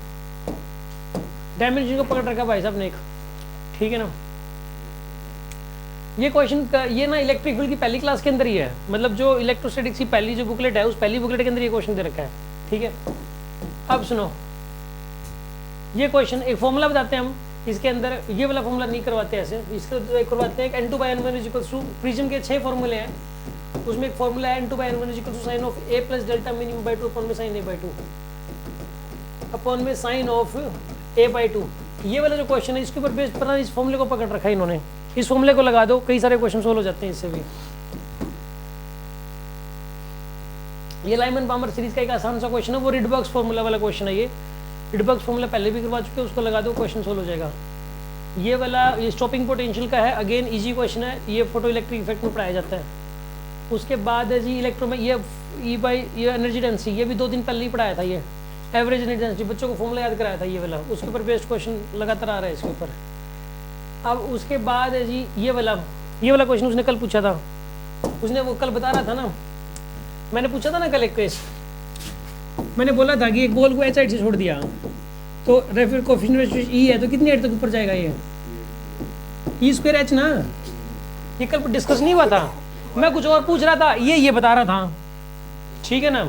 डायमेंशन को पकड़ रखा भाई साहब ने एक, ठीक है ना। ये क्वेश्चन का ये ना इलेक्ट्रिक फील्ड की पहली क्लास के अंदर ही है, मतलब जो इलेक्ट्रोस्टैटिक्स की पहली जो बुकलेट है उस पहली बुकलेट के अंदर ये क्वेश्चन दे रखा है, ठीक है। अब सुनो, ये क्वेश्चन एक फॉर्मूला बताते हैं हम, इसके अंदर ये वाला फॉर्मूला नहीं करवाते ऐसे, इसको करवाते हैं n2 by n1 equals to, prism के 6 फॉर्मूले हैं, उसमें एक फॉर्मूला है n2 by n1 equals to sine of a plus delta minimum by 2 upon में साइन a बाई 2 अपॉन में साइन ऑफ a बाई 2। ये वाला जो क्वेश्चन है इसके ऊपर बेस पर इस फॉर्मूले को पकड़ रखा है इन्होंने, इस फॉर्मूले को लगा दो, कई सारे क्वेश्चन सोल्व हो जाते हैं इससे भी। ये लाइमन पामर सीरीज का एक आसान सा क्वेश्चन है, वो रिडबर्ग्स फॉर्मूला वाला क्वेश्चन है, ये रिडबर्ग्स फॉर्मूला पहले भी करवा चुके हैं, उसको लगा दो क्वेश्चन सोल्व हो जाएगा। ये वाला ये स्टॉपिंग पोटेंशियल का है, अगेन इजी क्वेश्चन है, ये फोटो इलेक्ट्रिक इफेक्ट में पढ़ाया जाता है। उसके बाद है जी इलेक्ट्रो में ये ई बाई ये एनर्जी डेंसिटी, ये भी 2 दिन पहले ही पढ़ाया था, ये एवरेज एनर्जी डेंसिटी बच्चों को फॉर्मूला याद कराया था ये वाला, उसके ऊपर बेस्ड क्वेश्चन लगातार आ रहा है इसके ऊपर। अब उसके बाद है जी ये वाला क्वेश्चन उसने कल पूछा था, उसने वो कल बता रहा था ना, मैंने पूछा था ना कल एक केस, मैंने बोला था कि एक बॉल को एच हाइट से छोड़ दिया तो रेफर कोफिशिएंट ई है तो कितनी हाइट तक ऊपर जाएगा ये, ई स्क्वायर एच ना, ये कल डिस्कस नहीं हुआ था, मैं कुछ और पूछ रहा था, ये बता रहा था, ठीक है ना।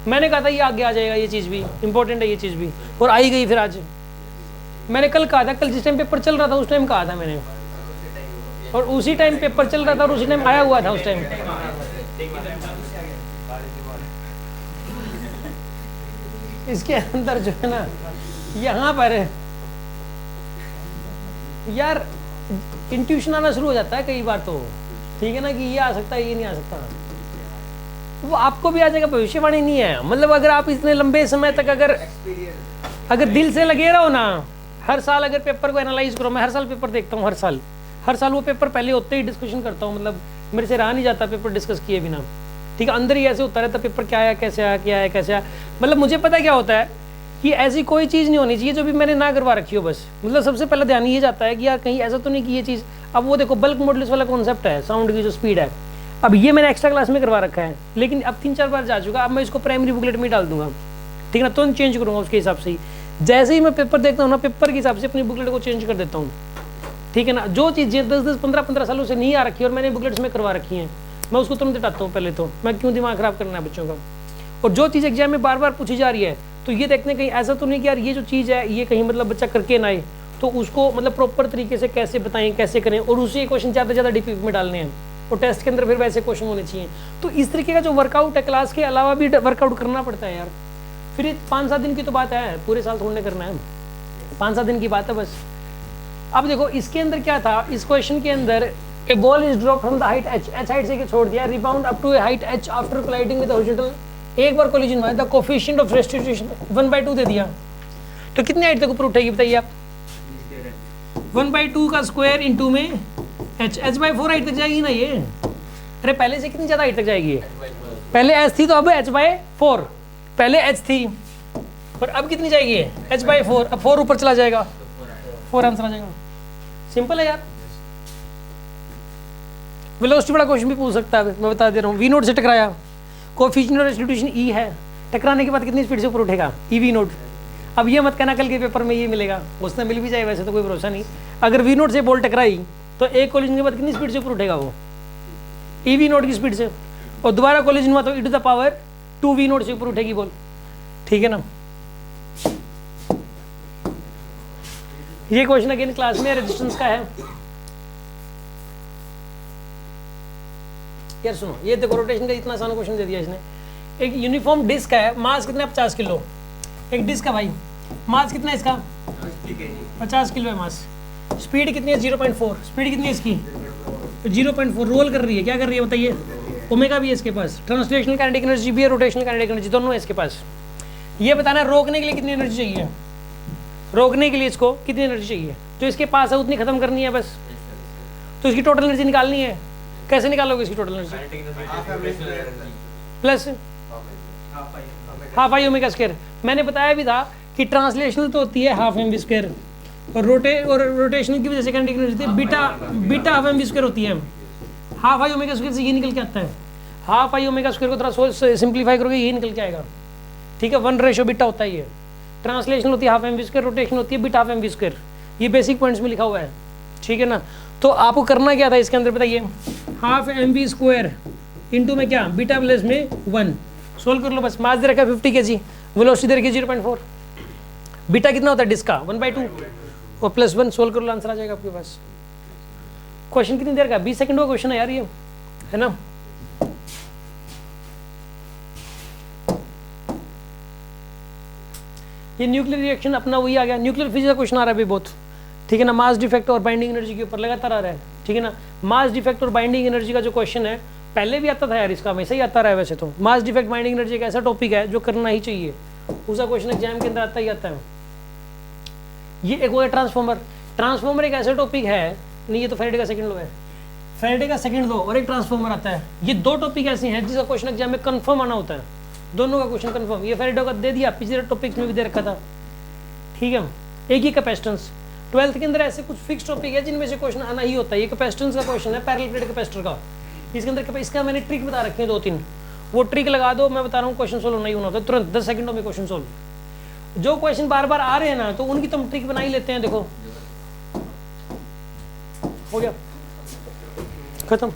मैंने कहा था ये आगे आ जाएगा, ये चीज़ भी इंपॉर्टेंट है, ये चीज़ भी, और आई गई फिर आज। मैंने कल कहा था, कल जिस टाइम पेपर चल रहा था उस टाइम कहा था मैंने, और उसी टाइम पेपर चल रहा था और उसी टाइम आया हुआ था उस टाइम। इसके अंदर जो है ना, यहाँ पर यार इंट्यूशन आना शुरू हो जाता है कई बार तो, ठीक है ना, कि ये आ सकता है, ये नहीं आ सकता, वो आपको भी आ जाएगा। भविष्यवाणी नहीं है, मतलब अगर आप इतने लंबे समय तक अगर दिल से लगे रहो ना, हर साल अगर पेपर को एनालाइज करो, मैं हर साल पेपर देखता हूँ, हर साल वो पेपर पहले होते ही डिस्कशन करता हूँ, मतलब मेरे से रहा नहीं जाता पेपर डिस्कस किए बिना, ठीक है। अंदर ही ऐसे होता रहता पेपर क्या आया, कैसे आया, क्या है, कैसे आया, मतलब मुझे पता क्या होता है कि ऐसी कोई चीज़ नहीं होनी चाहिए जो भी मैंने ना करवा रखी हो बस, मतलब सबसे पहले ध्यान ये जाता है कि यार कहीं ऐसा तो नहीं कि ये चीज़, अब वो देखो बल्क मॉडुलस वाला कॉन्सेप्ट है, साउंड की जो स्पीड है, अब ये मैंने एक्स्ट्रा क्लास में करवा रखा है, लेकिन अब 3-4 बार जा चुका, अब मैं इसको प्राइमरी बुकलेट में डाल दूंगा, ठीक है ना, तुरंत चेंज करूँगा उसके हिसाब से ही। जैसे ही मैं पेपर देखता हूँ ना, पेपर के हिसाब से अपनी बुकलेट को चेंज कर देता हूँ, ठीक है ना। जो चीज़ें 10-10, 15-15 सालों से नहीं आ रखी और मैंने बुकलेट्स में करवा रखी हैं, मैं उसको तुरंत हटाता हूँ पहले तो, मैं क्यों दिमाग खराब करना है बच्चों का। और जो चीज़ एग्जाम में बार बार पूछी जा रही है, तो ये देखते हैं कहीं ऐसा तो नहीं कि यार ये जो चीज़ है ये कहीं मतलब बच्चा करके ना आए, तो उसको मतलब प्रॉपर तरीके से कैसे बताएं, कैसे करें, और उसी क्वेश्चन ज़्यादा से ज़्यादा डीपी में डालने हैं, और टेस्ट के अंदर फिर वैसे क्वेश्चन होने चाहिए। तो इस तरीके का जो वर्कआउट है, क्लास के अलावा भी वर्कआउट करना पड़ता है यार। फिर 5-7 दिन की तो बात है, पूरे साल थोड़ने करना है, 5-7 दिन की बात है बस। अब देखो इसके अंदर क्या था, इस क्वेश्चन के अंदर a ball is drop from the height h height से छोड़ दिया, rebound up to a height h after colliding with horizontal, एक बार कोलिजन हुआ, द कोफिशिएंट ऑफ रेस्टिट्यूशन 1/2 दे दिया, तो कितनी हाइट तक ऊपर उठेगी बताइए आप? 1/2 का स्क्वायर इंटू में h/4 हाइट तक जाएगी ना ये। अरे पहले से कितनी ज़्यादा हाइट तक जाएगी, पहले h थी तो अब h/4, पहले h थी और अब कितनी जाएगी h/4, अब 4 ऊपर चला जाएगा, 4 आंसर आ जाएगा। सिंपल है यार। वेलोसिटी वाला क्वेश्चन भी पूछ सकता है, मैं बता दे रहा हूँ। वी नोट से टकराया, कोएफिशिएंट ऑफ रेस्टिट्यूशन ई है, टकराने के बाद कितनी स्पीड से ऊपर उठेगा, ई वी नोट। अब ये मत कहना कल के पेपर में ये मिलेगा, उसने मिल भी जाए वैसे तो कोई भरोसा नहीं। अगर वी नोट से बॉल टकराई तो एक कोलिजन के बाद कितनी स्पीड से ऊपर उठेगा वो, ई वी नोट की स्पीड से, और दोबारा कोलिजन हुआ तो e to the power 2 V naught से ऊपर उठेगी बॉल, ठीक है ना। ये क्वेश्चन अगेन क्लास में रेजिस्टेंस का है यार। सुनो ये देखो, रोटेशन का इतना आसान क्वेश्चन दे दिया इसने। एक यूनिफॉर्म डिस्क है, मास कितना है 50 किलो, एक डिस्क है भाई, मास कितना है इसका 50 किलो है मास, स्पीड कितनी है 0.4, स्पीड कितनी है इसकी 0.4, रोल कर रही है, क्या कर रही है बताइए, ओमेगा भी है इसके पास, ट्रांसलेशनल काइनेटिक एनर्जी भी है, रोटेशनल काइनेटिक एनर्जी दोनों है इसके पास। ये बताना है रोकने के लिए कितनी एनर्जी चाहिए, रोकने के लिए इसको कितनी एनर्जी चाहिए, जो इसके पास है उतनी खत्म करनी है बस, तो इसकी टोटल एनर्जी निकालनी है। कैसे निकालोगे इसकी total energy, plus half I omega square. मैंने बताया भी था कि ट्रांसलेशनल तो होती है हाफ एम वी स्क्वायर, और रोटेशनल की वजह से kinetic energy beta half M V square होती है। हाफ आई ओमेगा स्क्वायर से ये निकल के आता है, हाफ आई ओमेगा स्क्वायर को थोड़ा सिंप्लीफाई करोगे ये निकल के आएगा, ठीक है। 1 बीटा होता है ये। ट्रांसलेशन होती है half M V square, rotation होती है beta half M V square, ये बेसिक पॉइंट्स में लिखा हुआ है, ठीक है ना। तो आपको करना क्या था इसके अंदर बताइए, half M V square into में क्या बीटा प्लस में 1, सोल्व कर लो बस। मास दे रखा है 50 kg, वेलोसिटी दे रखी है 0.4, बीटा कितना होता है डिस्क का 1/2 और प्लस 1, सोल्व कर लो आंसर आ जाएगा आपके पास। क्वेश्चन कितनी देर का, 20 सेकंड का क्वेश्चन है यार ये, है ना। ये न्यूक्लियर रिएक्शन अपना वही आ गया, न्यूक्लियर फिजिक्स का क्वेश्चन आ रहा है अभी बहुत, ठीक है ना। मास डिफेक्ट और बाइंडिंग एनर्जी के ऊपर लगातार आ रहा है, ठीक है ना। मास डिफेक्ट और बाइंडिंग एनर्जी का जो क्वेश्चन है पहले भी आता था यार, इसका हमेशा ही आता रहा है वैसे तो। मास डिफेक्ट बाइंडिंग एनर्जी एक ऐसा टॉपिक है जो करना ही चाहिए, उसका क्वेश्चन एग्जाम के अंदर आता ही आता है। ये एक वो है ट्रांसफॉर्मर, ट्रांसफॉर्मर एक ऐसा टॉपिक है नहीं, ये तो फैराडे का सेकंड लॉ है, फैराडे का सेकंड लॉ और एक ट्रांसफॉर्मर आता है। ये दो टॉपिक ऐसे हैं जिसका क्वेश्चन एग्जाम में कंफर्म आना होता है, दोनों का क्वेश्चन कंफर्म। ये फैराडे का दे दिया, पिछले टॉपिक्स में भी दे रखा था, ठीक है। एक ही कैपेसिटेंस, 12th के अंदर ऐसे कुछ फिक्स टॉपिक है जिनमें से क्वेश्चन आना ही होता है। ये कैपेसिटेंस का क्वेश्चन है, पैरेलल प्लेट कैपेसिटर का, इसके अंदर इसका मैंने ट्रिक बता रखे हैं 2-3, वो ट्रिक लगा दो, मैं बता रहा हूँ क्वेश्चन सोल्व नहीं होना होता तुरंत 10 सेकंडों में क्वेश्चन सोल्व। जो क्वेश्चन बार बार आ रहे हैं ना तो उनकी तुम ट्रिक बना ही लेते हैं। देखो हो गया, खत्म।